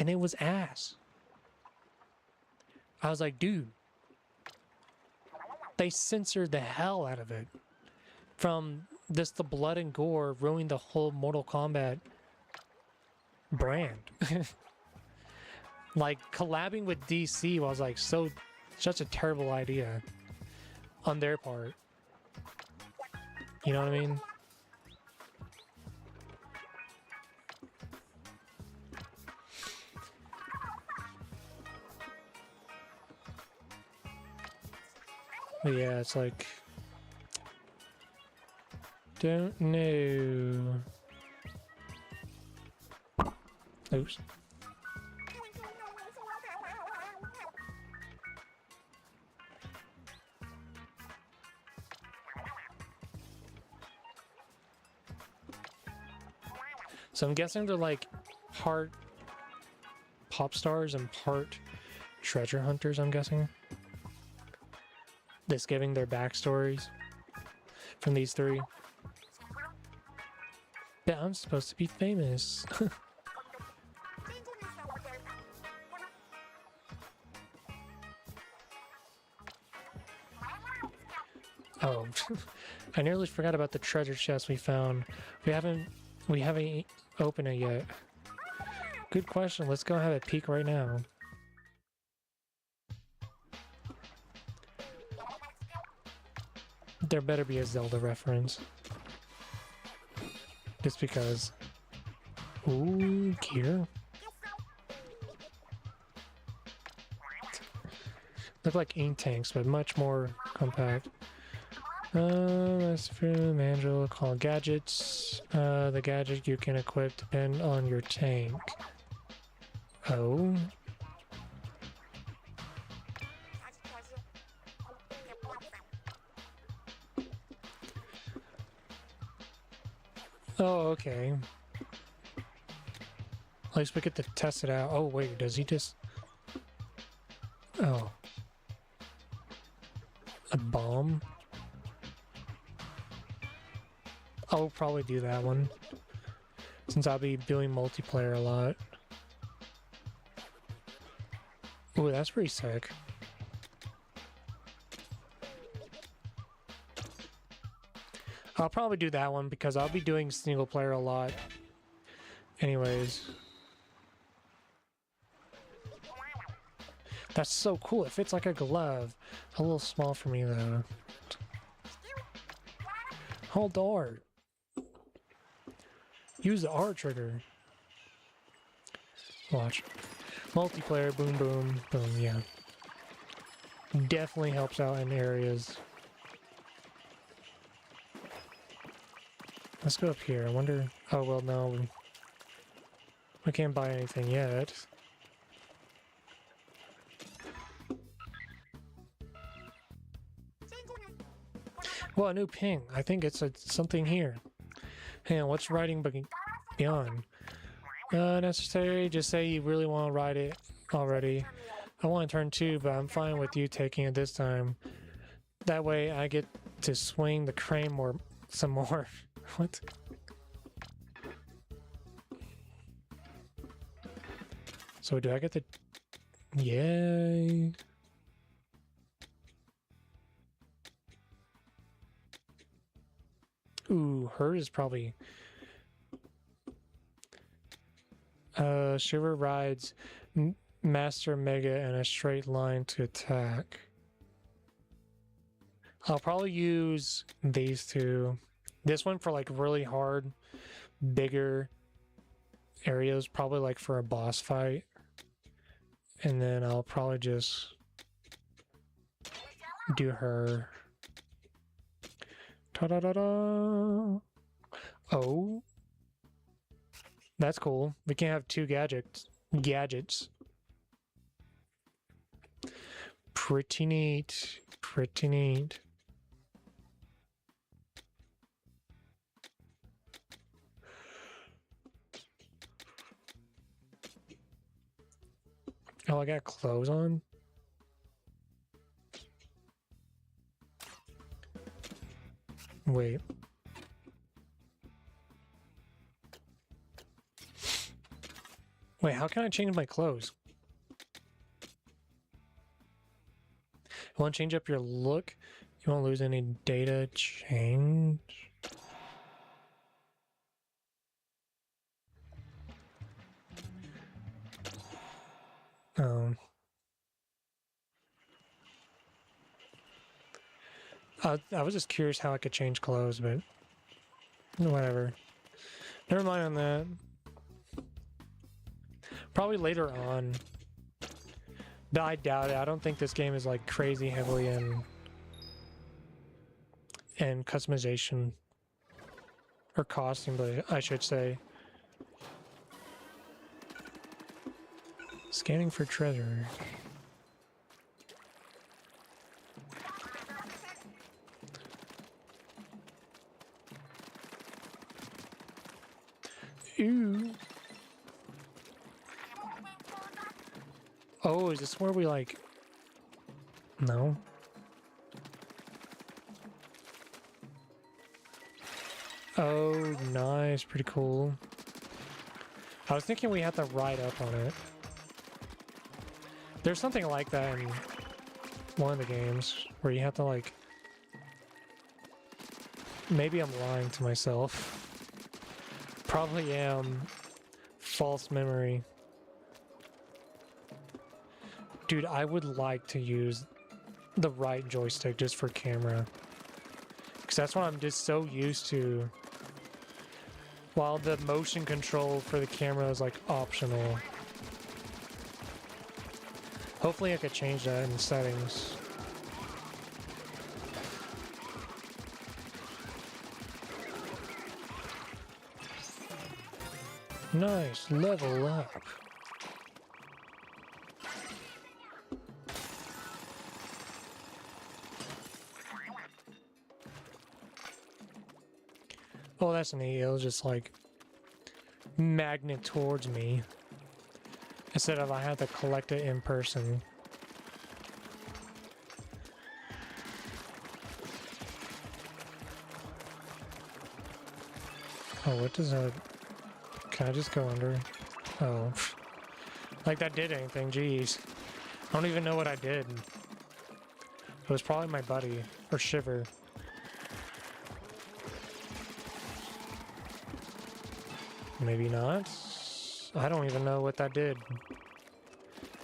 and it was ass. I was like, dude, they censored the hell out of it. From just the blood and gore ruining the whole Mortal Kombat brand. Like collabing with DC was like such a terrible idea on their part. You know what I mean? But yeah, it's like... Don't know. Oops. So I'm guessing they're like part pop stars and part treasure hunters, I'm guessing. Just giving their backstories from these three. Yeah, I'm supposed to be famous. Oh, I nearly forgot about the treasure chest we found. We haven't opened it yet. Good question. Let's go have a peek right now. There better be a Zelda reference. Just because. Ooh, gear. Look like ink tanks, but much more compact. That's for Mandrill called gadgets. The gadget you can equip depend on your tank. Oh. Oh, okay. At least we get to test it out. Oh, wait, does he just... Oh. A bomb? I'll probably do that one, since I'll be doing multiplayer a lot. Ooh, that's pretty sick. I'll probably do that one because I'll be doing single player a lot. Anyways. That's so cool. It fits like a glove. A little small for me though. Hold R. Use the R trigger. Watch. Multiplayer, boom, boom, boom, yeah. Definitely helps out in areas. Let's go up here. I wonder... Oh, well, no. We can't buy anything yet. Well, a new ping. I think it's something here. Hang on, what's riding beyond? Necessary. Just say you really want to ride it already. I want to turn 2, but I'm fine with you taking it this time. That way I get to swing the crane some more. What? So do I get the... Yay. Ooh, hers is probably... Shiver rides Master Mega in a straight line to attack. I'll probably use these two. This one for like really hard, bigger areas, probably like for a boss fight. And then I'll probably just do her. Ta-da-da-da! Oh. That's cool. We can have 2 gadgets. Pretty neat. Pretty neat. Oh, I got clothes on? Wait. Wait, how can I change my clothes? You want to change up your look? You won't lose any data. Change. I was just curious how I could change clothes, but whatever. Never mind on that. Probably later on. But I doubt it. I don't think this game is like crazy heavily in and customization. Or costume, but I should say. Scanning for treasure. Ooh. Oh, is this where we like... No. Oh, nice. Pretty cool. I was thinking we had to ride up on it. There's something like that in one of the games where you have to like... Maybe I'm lying to myself. Probably am. False memory. Dude, I would like to use the right joystick just for camera. Because that's what I'm just so used to. While the motion control for the camera is like optional. Hopefully I could change that in the settings. Nice, level up. Oh, that's neat. It was just like magnet towards me instead of I had to collect it in person. Oh, what does that... Can I just go under? Oh. Like that did anything, jeez. I don't even know what I did. It was probably my buddy, or Shiver. Maybe not. I don't even know what that did.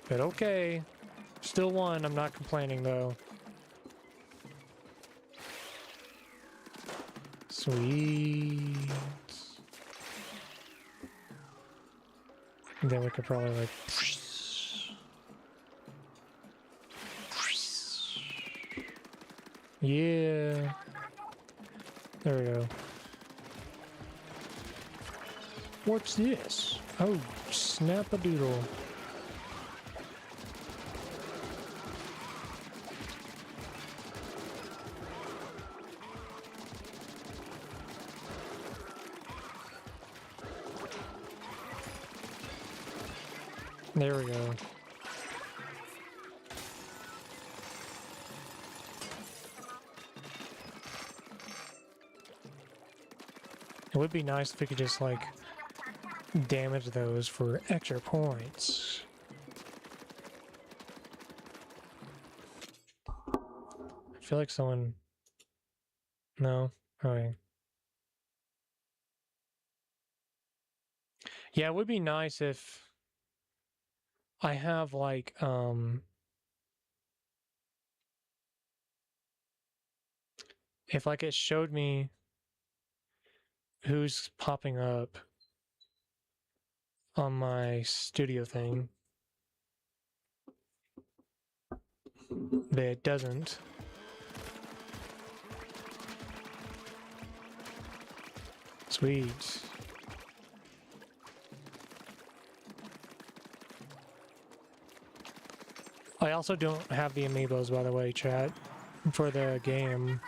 But okay. Still won, I'm not complaining though. Sweet. And then we could probably like... Yeah. There we go. What's this? Oh, snap-a-doodle. There we go. It would be nice if we could just like damage those for extra points. I feel like someone... No? Okay. Yeah, it would be nice if I have like, if like it showed me who's popping up on my studio thing, but it doesn't. Sweet. I also don't have the amiibos, by the way, chat, for the game.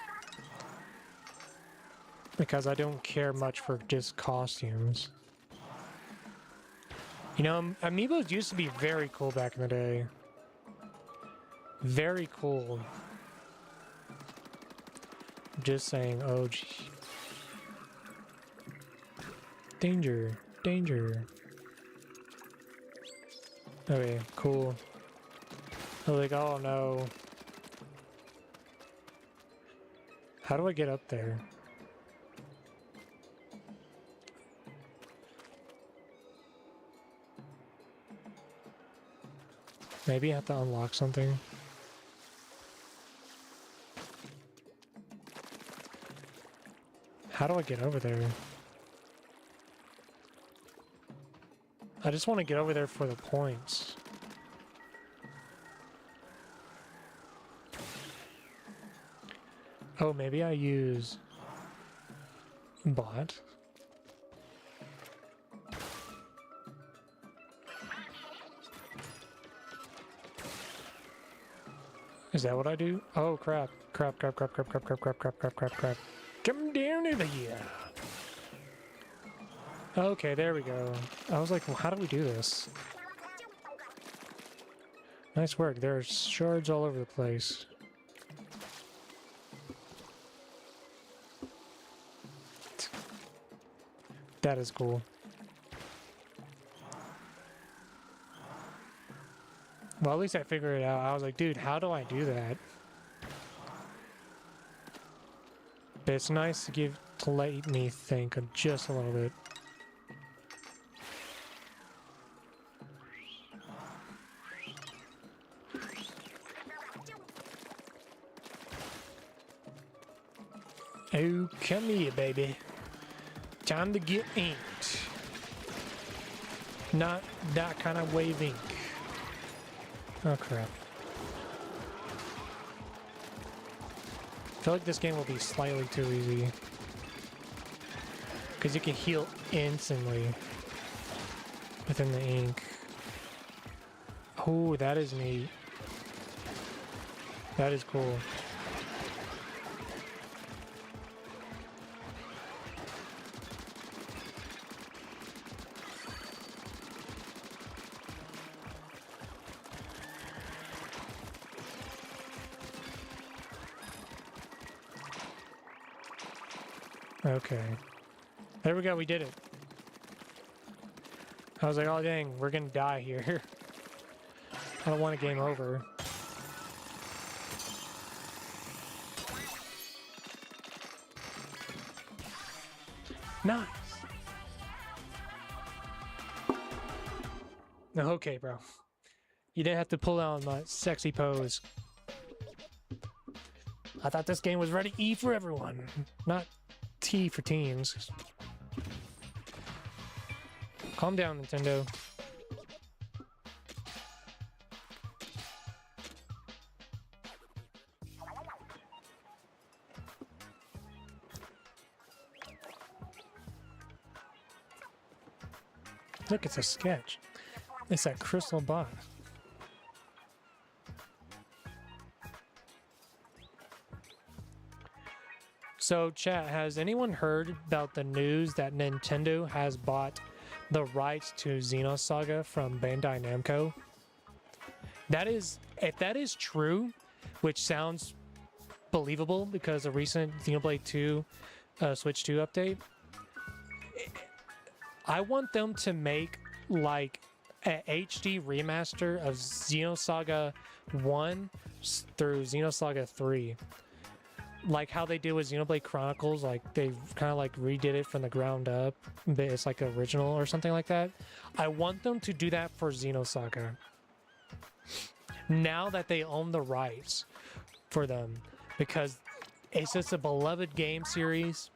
Because I don't care much for just costumes. You know, amiibos used to be very cool back in the day. Very cool. Just saying, oh gee. Danger, danger. Okay, cool. I was like, oh no. How do I get up there? Maybe I have to unlock something. How do I get over there? I just want to get over there for the points. Oh, maybe I use bot. Is that what I do? Oh, crap. Crap. Come down over here. Okay, there we go. I was like, well, how do we do this? Nice work. There's shards all over the place. That is cool. Well, at least I figured it out. I was like, dude, how do I do that? But it's nice to let me think of just a little bit. Oh, come here, baby. Time to get inked. Not that kind of wave ink. Oh, crap. I feel like this game will be slightly too easy. Because you can heal instantly within the ink. Oh, that is neat. That is cool. Okay. There we go, we did it. I was like, oh dang, we're gonna die here. I don't want a game over. Nice! Okay, bro. You didn't have to pull out my sexy pose. I thought this game was ready E for everyone, not T for teens. Calm down, Nintendo. Look, it's a sketch. It's that crystal bot. So, chat, has anyone heard about the news that Nintendo has bought the rights to Xenosaga from Bandai Namco? That is, if that is true, which sounds believable because a recent Xenoblade 2 Switch 2 update, I want them to make like a HD remaster of Xenosaga 1 through Xenosaga 3. Like how they did with Xenoblade Chronicles, like they kind of like redid it from the ground up, but it's like original or something like that. I want them to do that for Xenosaga. Now that they own the rights for them, because it's just a beloved game series,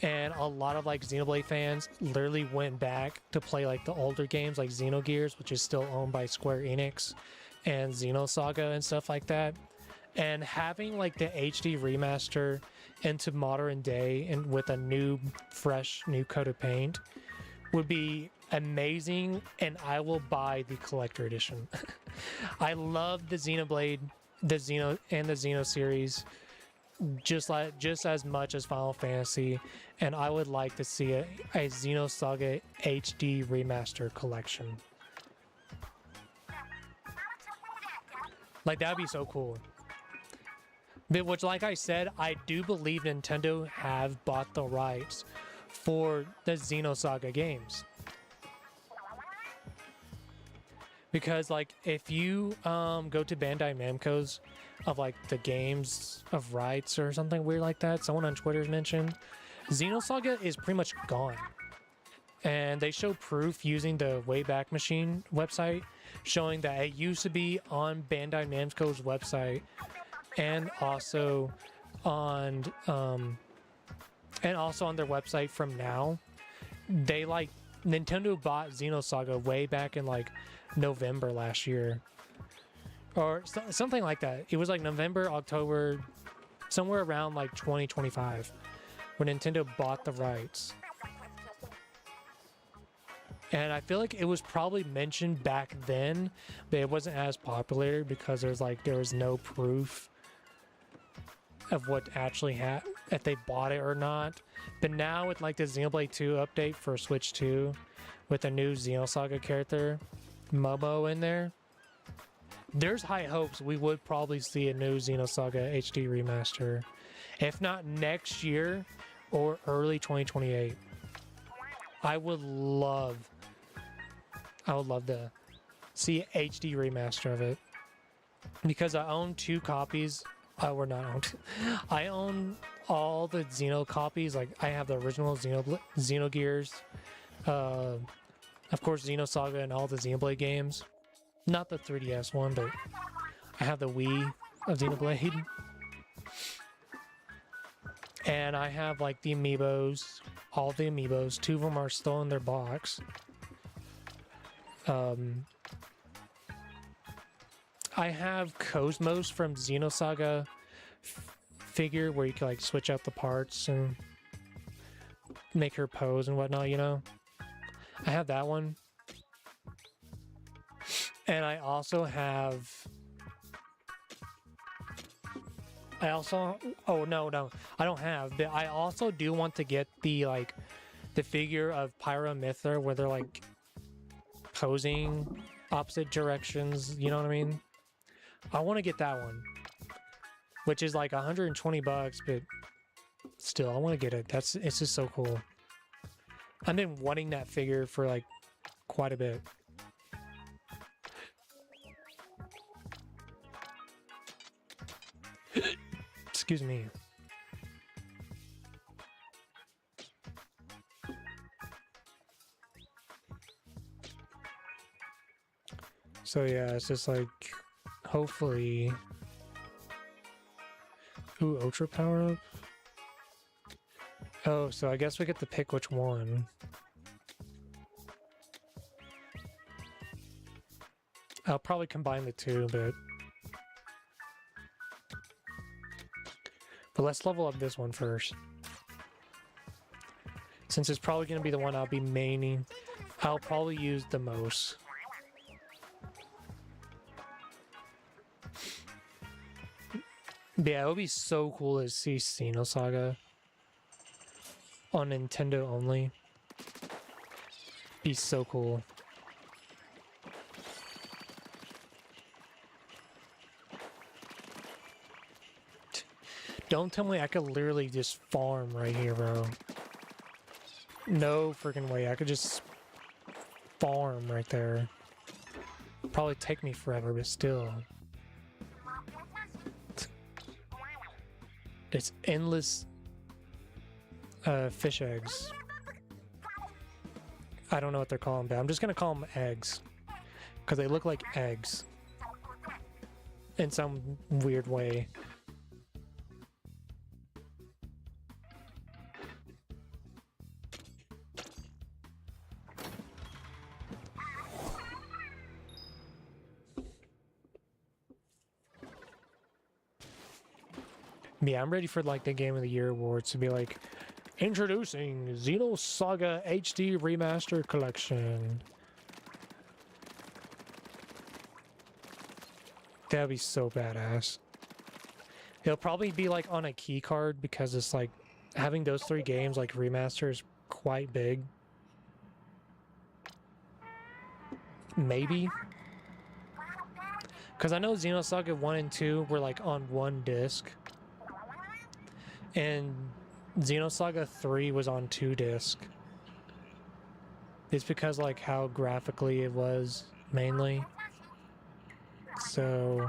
and a lot of like Xenoblade fans literally went back to play like the older games like Xenogears, which is still owned by Square Enix, and Xenosaga and stuff like that. And having like the HD remaster into modern day and with a new, fresh, new coat of paint would be amazing, and I will buy the collector edition. I love the Xenoblade, the Xeno series just as much as Final Fantasy, and I would like to see a Xenosaga HD remaster collection. Like, that'd be so cool. But which, like I said, I do believe Nintendo have bought the rights for the Xenosaga games. Because, like, if you go to Bandai Namco's of, like, the games of rights or something weird like that, someone on Twitter's mentioned, Xenosaga is pretty much gone. And they show proof using the Wayback Machine website, showing that it used to be on Bandai Namco's website, and also on their website from now. They like Nintendo bought Xenosaga way back in like November last year, or something like that. It was like November, October somewhere around like 2025, when Nintendo bought the rights. And I feel like it was probably mentioned back then, but it wasn't as popular because there was no proof of what actually happened, if they bought it or not. But now with like the Xenoblade 2 update for Switch 2, with a new Xenosaga character, Momo, in there, there's high hopes we would probably see a new Xenosaga HD remaster. If not next year, or early 2028. I would love to see HD remaster of it. Because I own 2 copies. We're not owned. I own all the Xeno copies. Like, I have the original Xenogears. Of course, Xenosaga and all the Xenoblade games. Not the 3DS one, but I have the Wii of Xenoblade. And I have, like, the amiibos. All the amiibos. 2 of them are still in their box. I have Cosmos from Xenosaga figure, where you can like switch out the parts and make her pose and whatnot, you know? I have that one. And I also have... Oh, no. I don't have, but I also do want to get the, like, the figure of Pyra/Mythra, where they're, like, posing opposite directions, you know what I mean? I want to get that one, which is like $120, but still, I want to get it. It's just so cool. I've been wanting that figure for like quite a bit. Excuse me. So yeah, it's just like, hopefully... Ooh, Ultra power up? Oh, so I guess we get to pick which one. I'll probably combine the 2, but let's level up this one first. Since it's probably going to be the one I'll be maining, I'll probably use the most. Yeah, it would be so cool to see Xenosaga on Nintendo only. Be so cool. Don't tell me I could literally just farm right here, bro. No freaking way. I could just farm right there. Probably take me forever, but still. It's endless fish eggs. I don't know what they're calling, but I'm just gonna call them eggs. Because they look like eggs. In some weird way. Yeah, I'm ready for like the Game of the Year awards to be like, introducing Xenosaga HD Remaster Collection. That'd be so badass. It'll probably be like on a key card because it's like having those 3 games like remaster is quite big. Maybe. Because I know Xenosaga 1 and 2 were like on 1 disc. And Xenosaga 3 was on 2 disc. It's because like how graphically it was mainly. So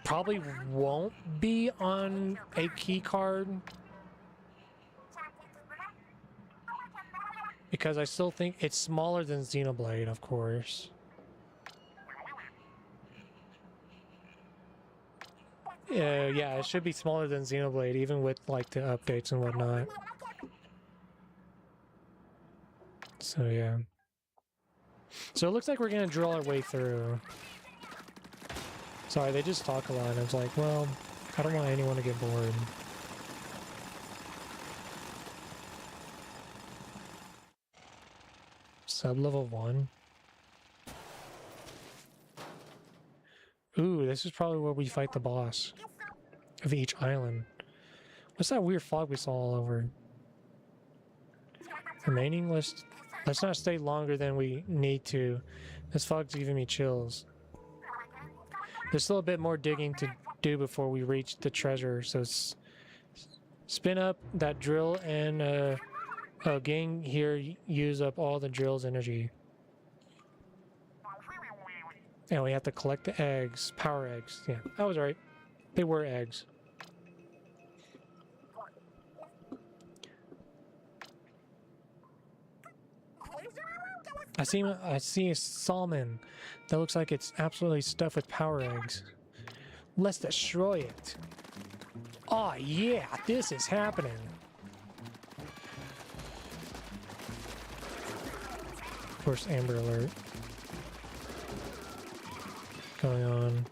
probably won't be on a key card. Because I still think it's smaller than Xenoblade, of course. Yeah, it should be smaller than Xenoblade, even with like the updates and whatnot. So yeah. So it looks like we're gonna drill our way through. So Sorry, they just talk a lot, and I was like, well, I don't want anyone to get bored. Sub-level 1. Ooh, this is probably where we fight the boss of each island. What's that weird fog we saw all over? Remaining list. Let's not stay longer than we need to. This fog's giving me chills. There's still a bit more digging to do before we reach the treasure, so spin up that drill and gang here use up all the drill's energy. And we have to collect the eggs. Power eggs. Yeah, I was right. They were eggs. I see a salmon that looks like it's absolutely stuffed with power eggs. Let's destroy it. Oh yeah, this is happening. Of course, Amber Alert going on.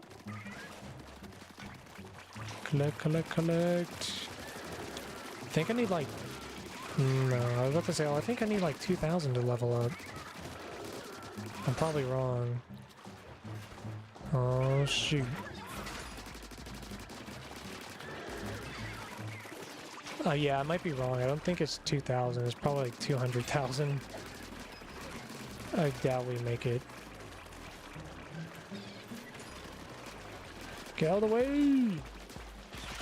Collect, collect, collect. I think I need like... No, I was about to say, I think I need like 2,000 to level up. I'm probably wrong. Oh, shoot. Yeah, I might be wrong. I don't think it's 2,000. It's probably like 200,000. I doubt we make it. Get out of the way!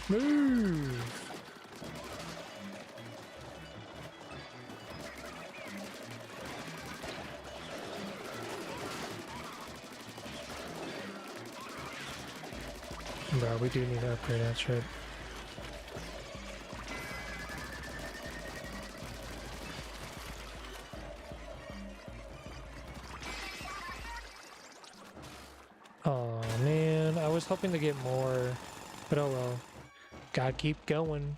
Move! Bro, we do need to upgrade that shit. Oh man, I was hoping to get more, but oh well. Gotta keep going.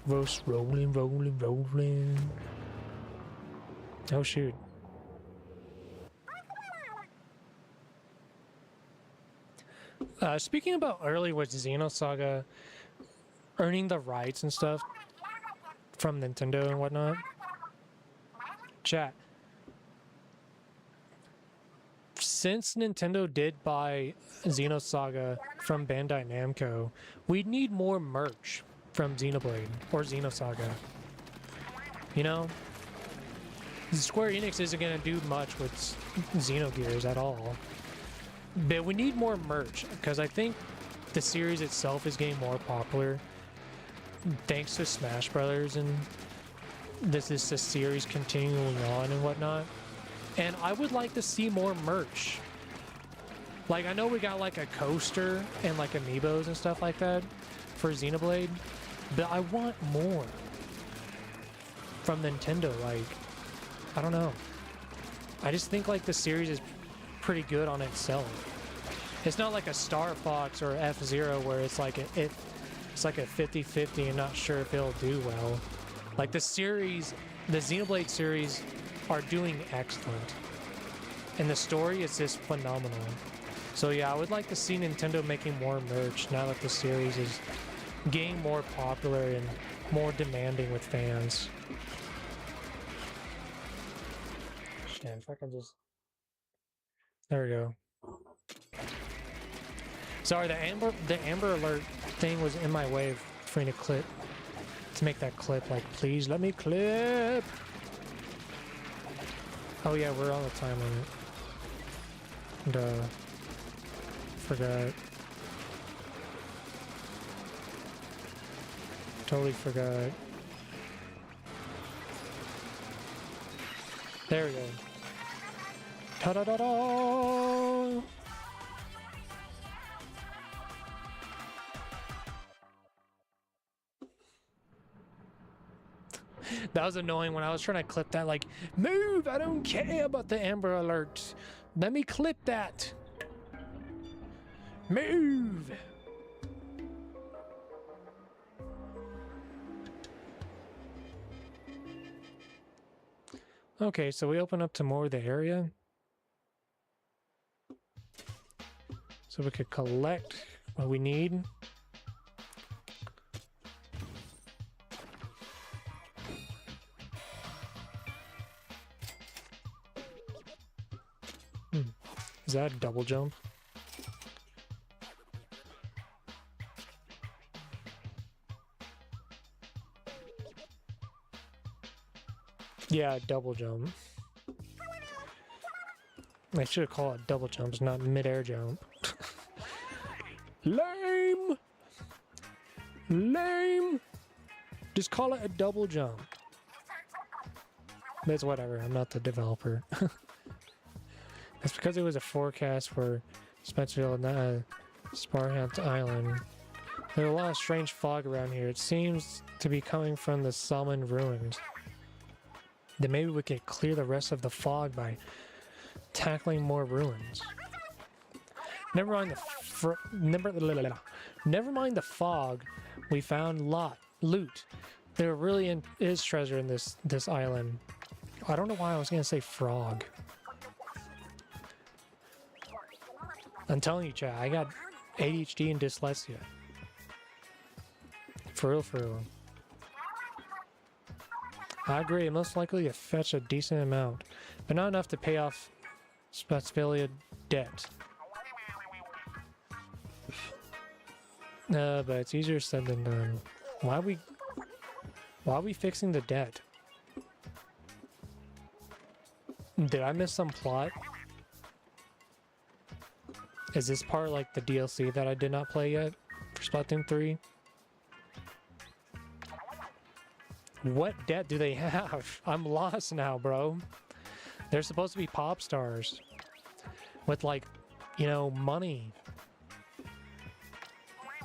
Roast rolling, rolling, rolling. Oh shoot. Speaking about earlier with Xenosaga earning the rights and stuff from Nintendo and whatnot. Chat. Since Nintendo did buy Xenosaga from Bandai Namco, we need more merch from Xenoblade or Xenosaga. You know? Square Enix isn't going to do much with Xenogears at all. But we need more merch, because I think the series itself is getting more popular thanks to Smash Brothers, and this is the series continuing on and whatnot. And I would like to see more merch. Like, I know we got like a coaster and like amiibos and stuff like that for Xenoblade, but I want more from Nintendo. Like, I don't know. I just think like the series is pretty good on itself. It's not like a Star Fox or F-Zero where it's like it's like a 50-50 and not sure if it'll do well. Like the series, the Xenoblade series are doing excellent. And the story is just phenomenal. So yeah, I would like to see Nintendo making more merch now that the series is getting more popular and more demanding with fans. Damn, if I can just... There we go. Sorry, the Amber Alert thing was in my way for me to clip. To make that clip, like, please let me clip! Oh yeah, we're on the time limit. Duh. Forgot. Totally forgot. There we go. Ta-da-da-da! That was annoying when I was trying to clip that, like, move! I don't care about the Amber Alert. Let me clip that. Move! Okay, so we open up to more of the area. so we could collect what we need. Is that a double jump? Yeah, double jump. I should call it double jumps, not mid-air jump. Lame! Lame! Just call it a double jump. But it's whatever, I'm not the developer. It's because it was a forecast for Spencerville, Sparhant Island. There's a lot of strange fog around here. It seems to be coming from the Salmon ruins. Then maybe we could clear the rest of the fog by tackling more ruins. Never mind the fog. We found loot. There really is treasure in this island. I don't know why I was gonna say frog. I'm telling you, chat, I got ADHD and dyslexia. For real, for real. I agree, most likely to fetch a decent amount, but not enough to pay off Spencerville debt. But it's easier said than done. Why are we fixing the debt? Did I miss some plot? Is this part like the DLC that I did not play yet for Splatoon 3? What debt do they have? I'm lost now, bro. They're supposed to be pop stars with, like, you know, money.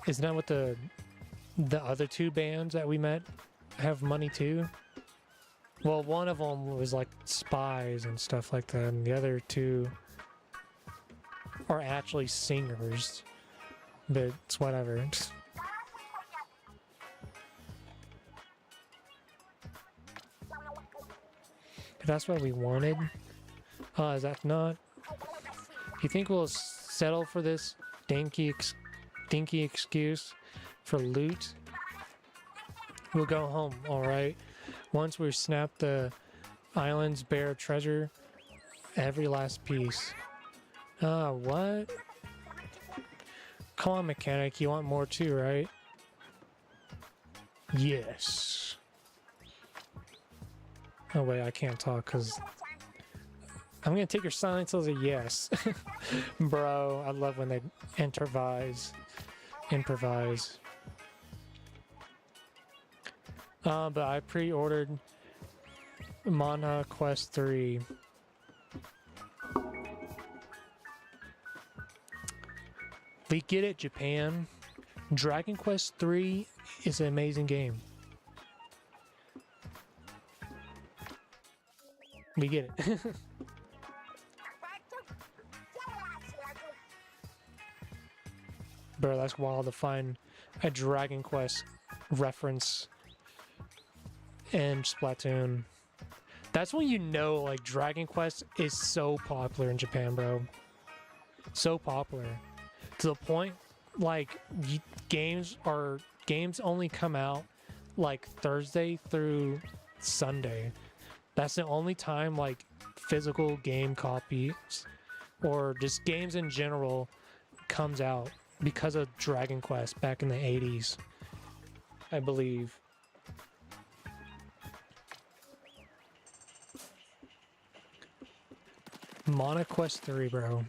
Isn't that what the other two bands that we met have money too? Well, one of them was like spies and stuff like that, and the other two are actually singers. But it's whatever. If that's what we wanted. Is that not? You think we'll settle for this dinky excuse for loot? We'll go home, alright? Once we snap the island's bare treasure, every last piece. What? Come on, mechanic, you want more too, right? Yes. Oh wait, I can't talk because I'm gonna take your silence as a yes. Bro, I love when they improvise. But I pre-ordered Mana Quest 3. We get it, Japan. Dragon Quest 3 is an amazing game. We get it. Bro, that's wild to find a Dragon Quest reference in Splatoon. That's when you know, like, Dragon Quest is so popular in Japan, bro. So popular. To the point, like, games only come out, like, Thursday through Sunday. That's the only time, like, physical game copies, or just games in general, comes out because of Dragon Quest back in the 80s, I believe. Mana Quest 3, bro.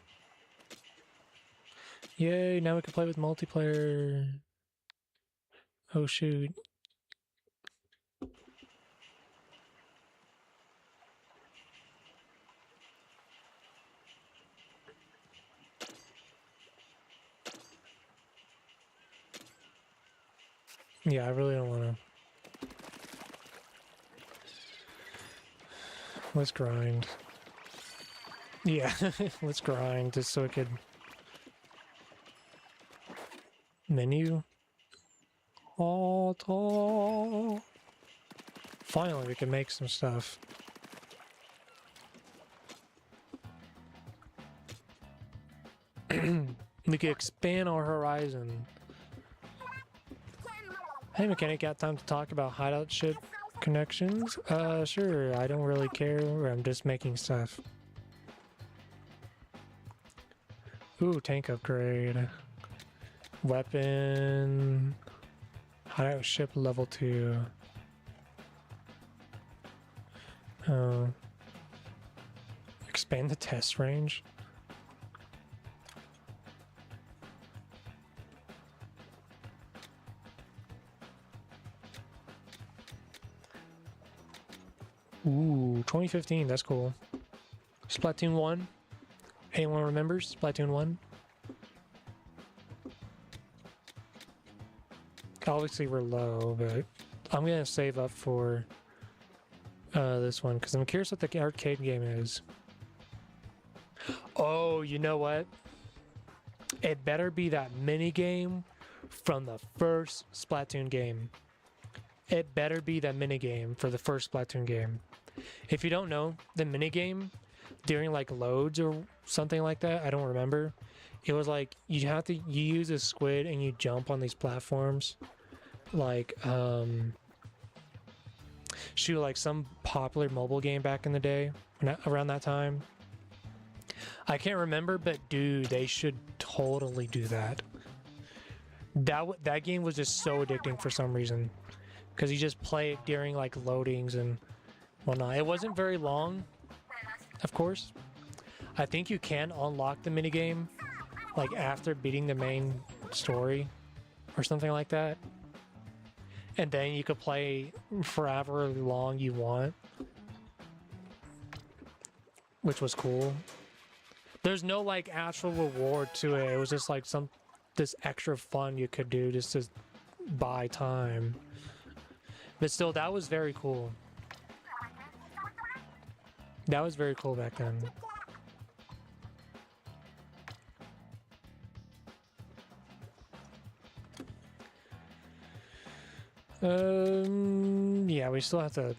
Yay, now we can play with multiplayer. Oh, shoot. Yeah, I really don't want to. Let's grind. Yeah, let's grind just so I could... Menu? Auto. Finally, we can make some stuff. We could expand our horizon. Hey, mechanic, got time to talk about hideout ship connections? Sure. I don't really care. I'm just making stuff. Ooh, tank upgrade. Weapon. Hideout ship level 2. Expand the test range. Ooh, 2015, that's cool. Splatoon 1. Anyone remembers Splatoon 1? Obviously we're low, but I'm gonna save up for this one because I'm curious what the arcade game is. Oh, you know what? It better be that mini game from the first Splatoon game. It better be that mini game for the first Splatoon game. If you don't know, the mini game during like loads or something like that, I don't remember. It was like you use a squid and you jump on these platforms. Like shoot, like some popular mobile game back in the day, around that time. I can't remember, but dude, they should totally do that. That game was just so addicting for some reason, because you just play it during like loadings and whatnot. It wasn't very long, of course. I think you can unlock the minigame like after beating the main story or something like that. And then you could play forever long you want, which was cool. There's no like actual reward to it. It was just like this extra fun you could do just to buy time. But still, that was very cool. That was very cool back then. Yeah, we still have to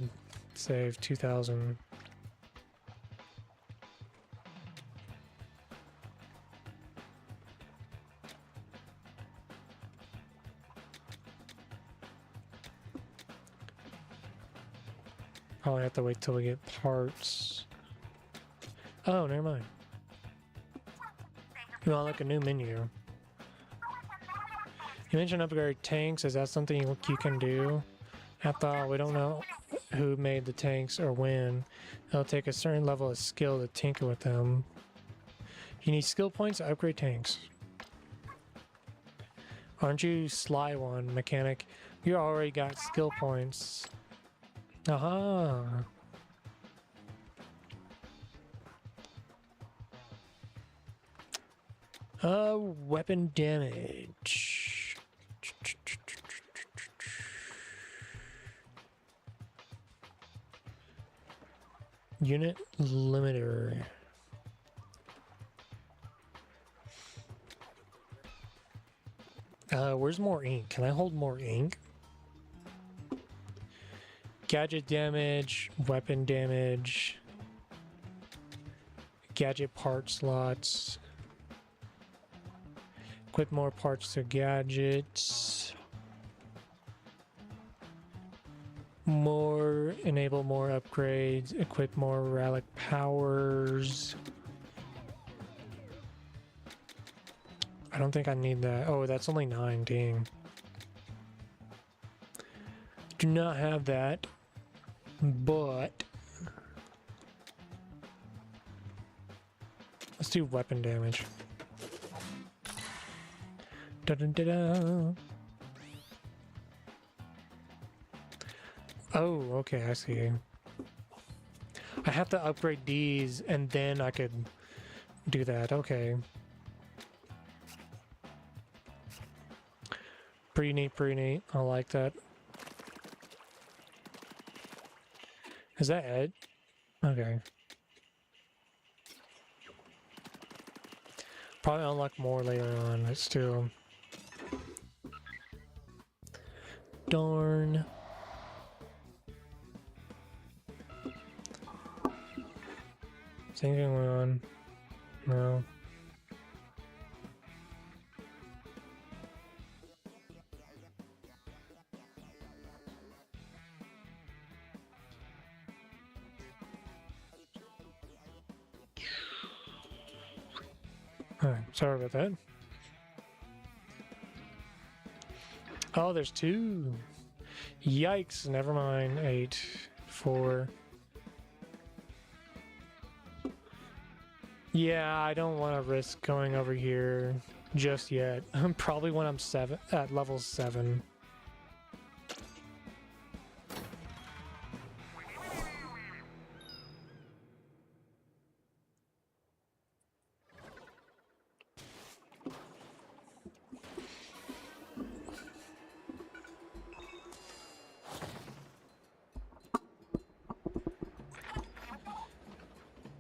save 2,000. Probably have to wait till we get parts. Oh, never mind. You want like a new menu. You mentioned upgrade tanks. Is that something you can do? After all, we don't know who made the tanks or when. It'll take a certain level of skill to tinker with them. You need skill points to upgrade tanks. Aren't you sly one, mechanic? You already got skill points. Aha! Weapon damage. Unit limiter. Where's more ink? Can I hold more ink? Gadget damage, weapon damage, gadget part slots. Equip more parts to gadgets. Enable more upgrades. Equip more relic powers. I don't think I need that. Oh, that's only 9, dang. Do not have that, but let's do weapon damage. Da -da -da -da. Oh, okay, I see. I have to upgrade these and then I could do that. Okay. Pretty neat, pretty neat. I like that. Is that it? Okay. Probably unlock more later on, but still. Darn. Is anything going on? No. Sorry about that. Oh, there's 2. Yikes, never mind. 8, 4. Yeah, I don't want to risk going over here just yet. Probably when I'm at level 7.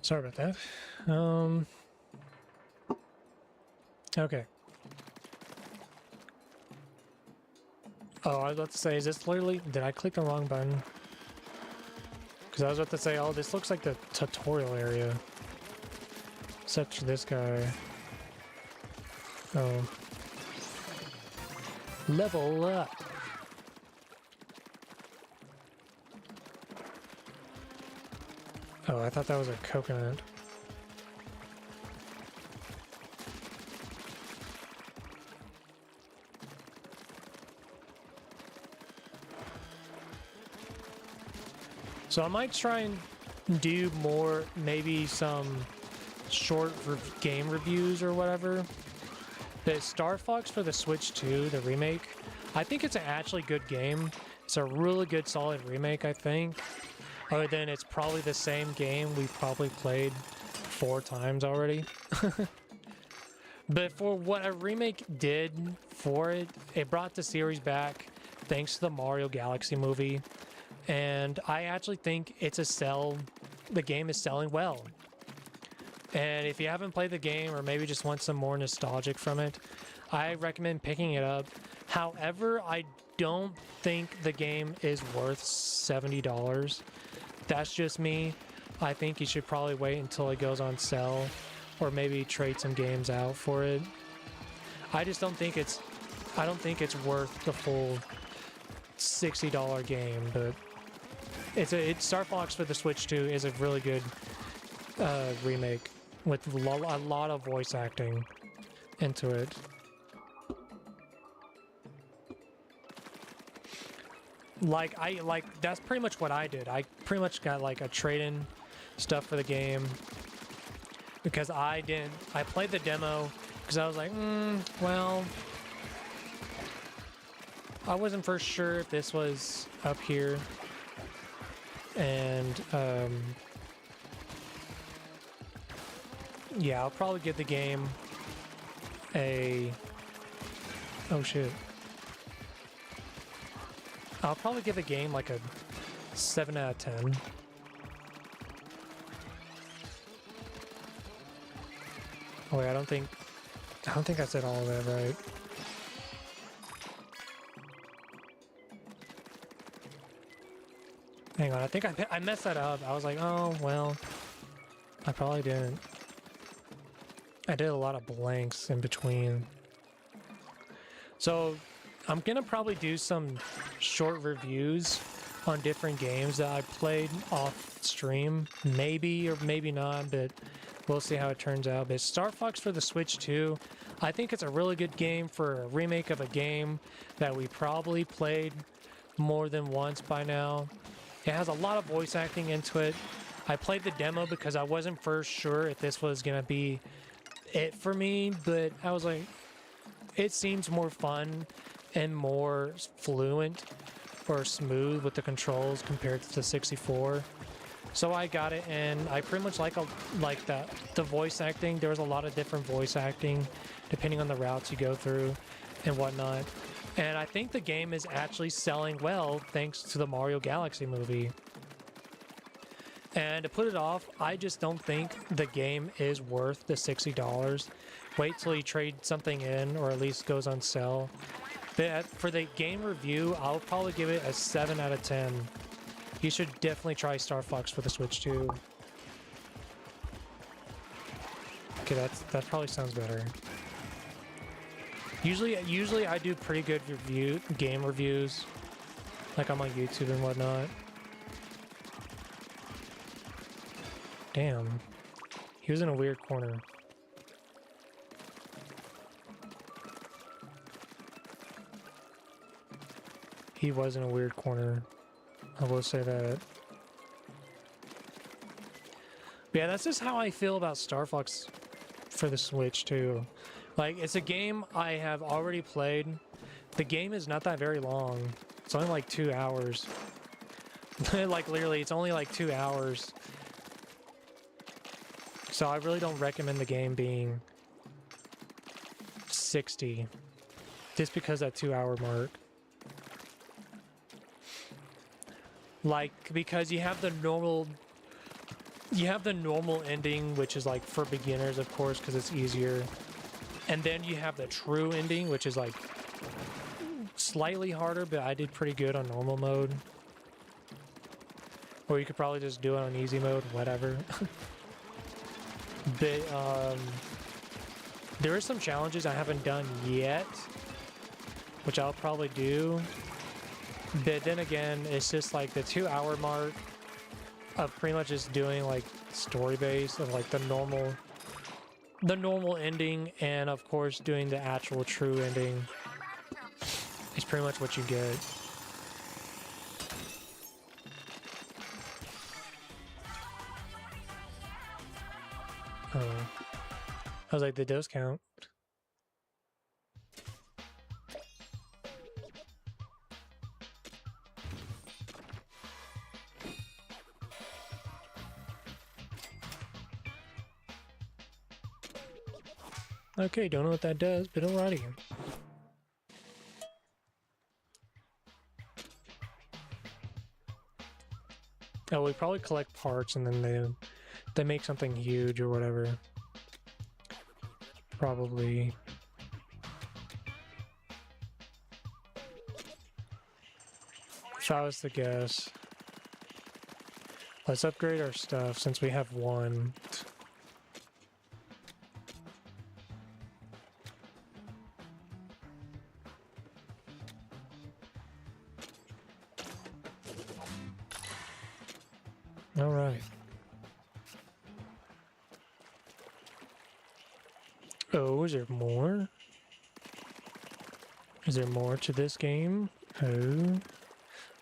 Sorry about that. Okay. Oh, I was about to say, is this literally... Did I click the wrong button? Because I was about to say, oh, this looks like the tutorial area. Except for this guy. Oh. Level up! Oh, I thought that was a coconut. So I might try and do more, maybe some short game reviews or whatever. The Star Fox for the Switch 2, the remake, I think it's an actually good game. It's a really good, solid remake, I think. Other than it's probably the same game we've probably played 4 times already. But for what a remake did for it, it brought the series back thanks to the Mario Galaxy movie. And I actually think the game is selling well. And if you haven't played the game or maybe just want some more nostalgic from it, I recommend picking it up. However, I don't think the game is worth $70. That's just me. I think you should probably wait until it goes on sale or maybe trade some games out for it. I just don't think it's worth the full $60 game, but it's Star Fox for the Switch 2 is a really good remake with a lot of voice acting into it. That's pretty much what I did. I pretty much got like a trade-in stuff for the game because I played the demo because I was like, well, I wasn't for sure if this was up here, and yeah, I'll probably give the game a... Oh shit. I'll probably give the game like a 7 out of 10. Oh wait, I don't think I said all of that right. Hang on, I think I messed that up. I was like, oh, well, I probably didn't. I did a lot of blanks in between. So I'm gonna probably do some short reviews on different games that I played off stream. Maybe or maybe not, but we'll see how it turns out. But Star Fox for the Switch 2, I think it's a really good game for a remake of a game that we probably played more than once by now. It has a lot of voice acting into it. I played the demo because I wasn't for sure if this was gonna be it for me, but I was like, it seems more fun and more fluent or smooth with the controls compared to the 64. So I got it, and I pretty much like the voice acting. There was a lot of different voice acting depending on the routes you go through and whatnot. And I think the game is actually selling well thanks to the Mario Galaxy movie. And to put it off, I just don't think the game is worth the $60. Wait till you trade something in, or at least goes on sale. But for the game review, I'll probably give it a 7 out of 10. You should definitely try Star Fox for the Switch 2. Okay, that probably sounds better. Usually I do pretty good game reviews, like I'm on YouTube and whatnot. Damn, he was in a weird corner. He was in a weird corner. I will say that. But yeah, that's just how I feel about Star Fox for the Switch too. Like, it's a game I have already played. The game is not that very long. It's only like 2 hours. Like, literally, it's only like 2 hours. So I really don't recommend the game being 60. Just because that 2 hour mark. Like, because you have the normal ending, which is like for beginners, of course, because it's easier. And then you have the true ending, which is like slightly harder, but I did pretty good on normal mode. Or you could probably just do it on easy mode, whatever. But there are some challenges I haven't done yet, which I'll probably do. But then again, it's just like the 2 hour mark of pretty much just doing like story based of like the normal ending, and of course doing the actual true ending is pretty much what you get. Oh, I was like, the does count. Okay, don't know what that does, but alrighty. Oh, we probably collect parts and then they make something huge or whatever. Probably. If I was to guess. Let's upgrade our stuff since we have one. All right. Oh, is there more? Is there more to this game? Oh.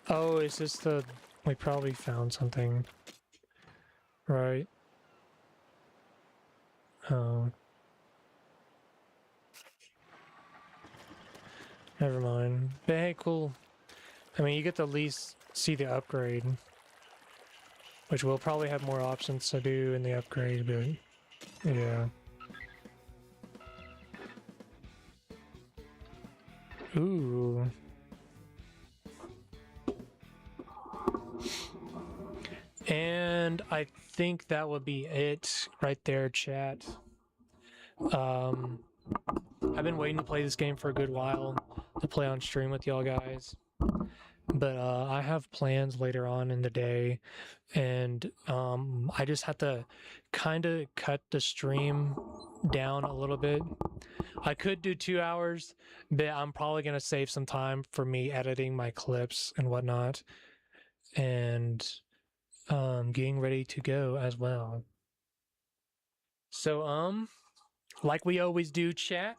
Oh, is this the... We probably found something. Right. Oh. Never mind. But hey, cool. I mean, you get to at least see the upgrade. Which we'll probably have more options to do in the upgrade, but... Yeah. Ooh. And I think that would be it right there, chat. I've been waiting to play this game for a good while, to play on stream with y'all guys. But I have plans later on in the day, and I just have to kind of cut the stream down a little bit. I could do 2 hours, but I'm probably going to save some time for me editing my clips and whatnot, and getting ready to go as well. So, like we always do, chat,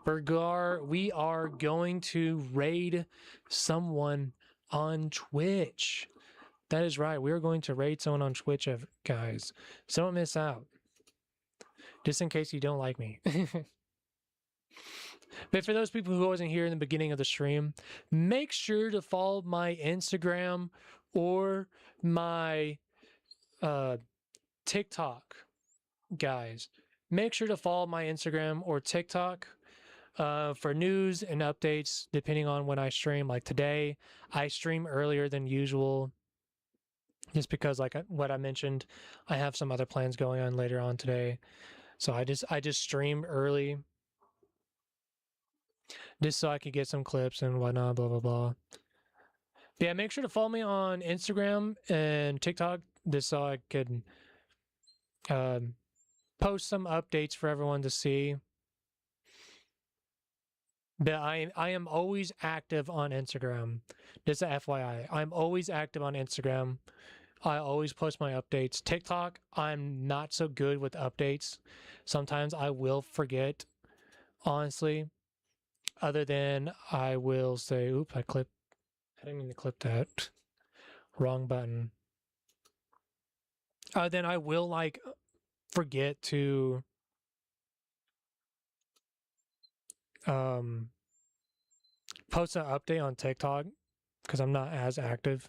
we are going to raid someone on Twitch. That is right. We are going to raid someone on Twitch, guys. So don't miss out. Just in case you don't like me. But for those people who wasn't here in the beginning of the stream, make sure to follow my Instagram or my TikTok, guys. Make sure to follow my Instagram or TikTok for news and updates depending on when I stream. Like today, I stream earlier than usual just because, like what I mentioned, I have some other plans going on later on today. So I just streamed early just so I could get some clips and whatnot, blah, blah, blah. But yeah, make sure to follow me on Instagram and TikTok just so I could post some updates for everyone to see. But I am always active on Instagram. Just a FYI. I'm always active on Instagram. I always post my updates. TikTok, I'm not so good with updates. Sometimes I will forget, honestly. Other than I will say, oop, I clipped I didn't mean to clip that. Wrong button. Then I will like forget to post an update on TikTok because I'm not as active.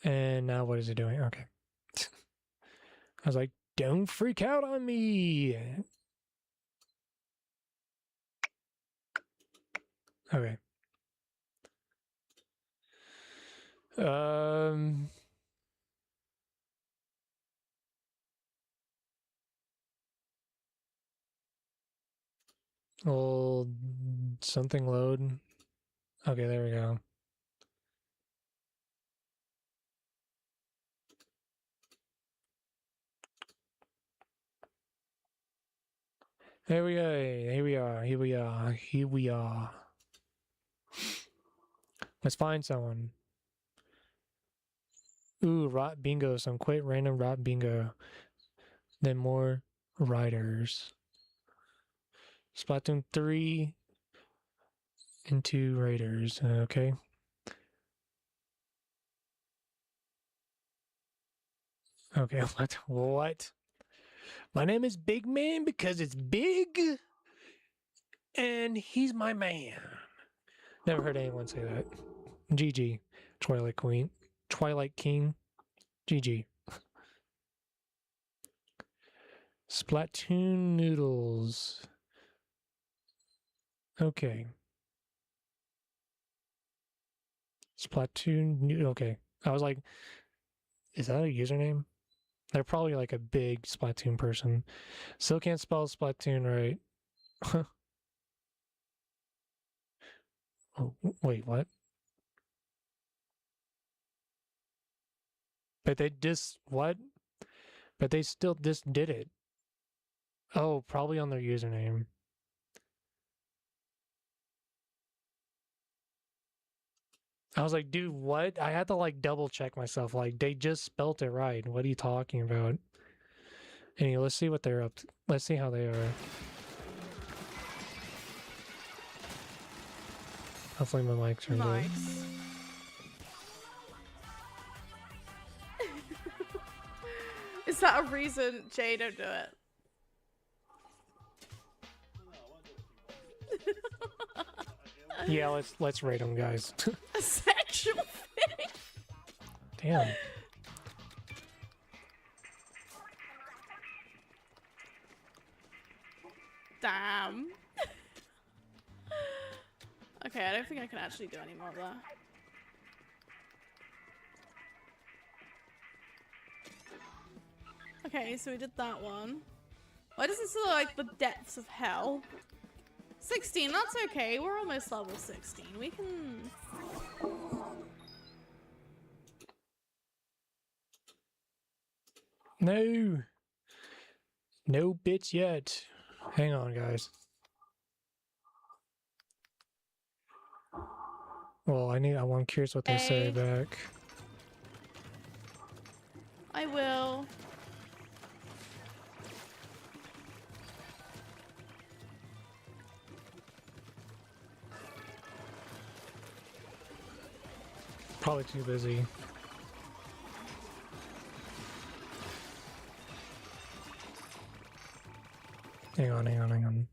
And now what is it doing? Okay. I was like, don't freak out on me. Okay. Well, something load. Okay, there we go. Here we go. Here we are. Here we are. Here we are. Let's find someone. Ooh, rot bingo. Some quick random rot bingo. Then more riders. Splatoon 3 and 2 raiders. Okay. Okay, what? What? My name is Big Man because it's big and he's my man. Never heard anyone say that. GG. Twilight Queen. Twilight King. GG. Splatoon noodles. Okay. Splatoon. Okay. I was like, is that a username? They're probably like a big Splatoon person. Still can't spell Splatoon right. Oh, wait, what? But they just, what? But they still just did it. Oh, probably on their username. I was like, dude, what? I had to like double check myself. Like, they just spelt it right. What are you talking about? Anyway, let's see what they're up to. Let's see how they are. Hopefully my mic turns on. Nice. Is that a reason Jay don't do it? Yeah, let's rate them, guys. A sexual thing? Damn. Damn. Okay, I don't think I can actually do any more of that. Okay, so we did that one. Why does it still look like the depths of hell? 16, that's okay. We're almost level 16. We can... No. No bits yet. Hang on, guys. Well, I'm curious what they say back. I will. Probably too busy. Hang on.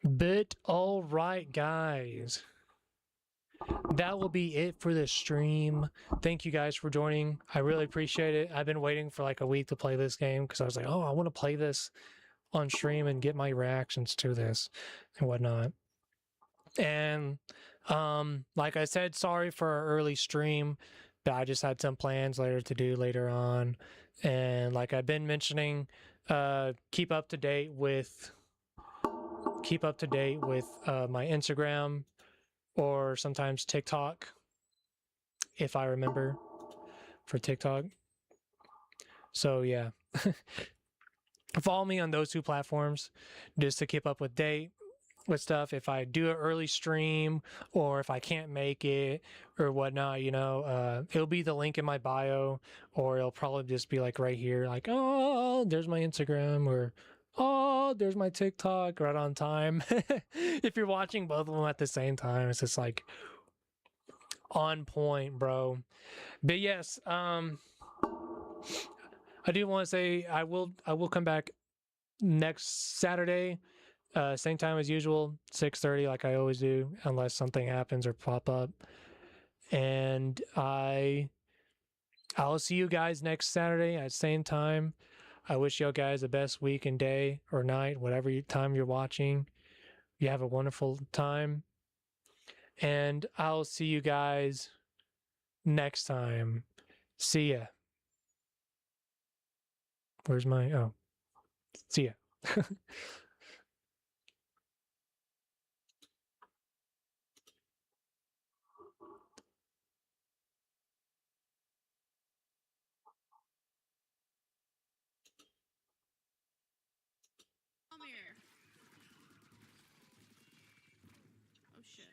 But all right, guys. That will be it for the stream. Thank you guys for joining. I really appreciate it. I've been waiting for like a week to play this game because I was like, oh, I want to play this on stream and get my reactions to this and whatnot. And like I said, sorry for our early stream, but I just had some plans later to do later on. And like I've been mentioning, keep up to date with my Instagram or sometimes TikTok, if I remember, for TikTok. So yeah, follow me on those two platforms just to keep up with stuff. If I do an early stream or if I can't make it or whatnot, it'll be the link in my bio, or it'll probably just be like right here, like, oh, there's my Instagram or Oh, there's my TikTok right on time. If you're watching both of them at the same time, it's just like on point, bro. But yes, I do want to say I will come back next Saturday, same time as usual, 6:30, like I always do, unless something happens or pop up. And I'll see you guys next Saturday at same time. I wish y'all guys the best week and day or night, whatever time you're watching. You have a wonderful time. And I'll see you guys next time. See ya. Where's my... Oh. See ya. Come here. Oh shit.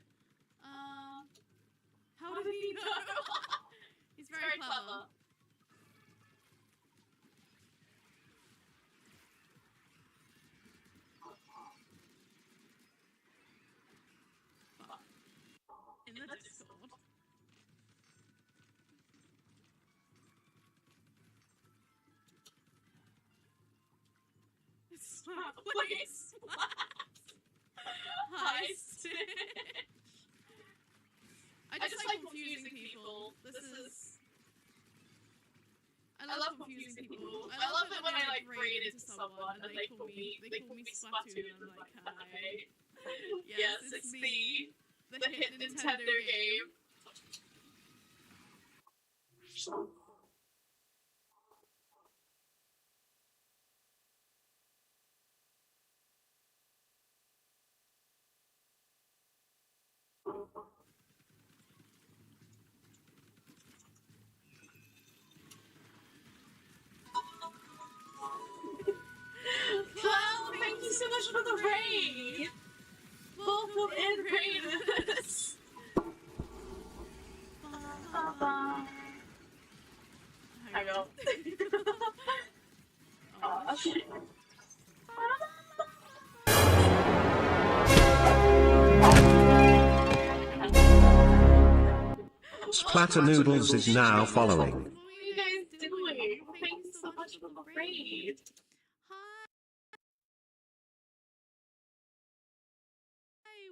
How did he know? He's very clever. In the Discord. Slap, please. Hi, Stitch. I just like confusing people. This is... I love confusing people. I love it when I like raid into someone and they call me Splatoon and I'm like, hi. Yes, it's me. The hit Nintendo game. Clown, thank you so much for the raid! Welcome in, raiders! Hang on. Oh, shit. Splatternoodles is now following. What are you guys doing? Thank you so much for the raid.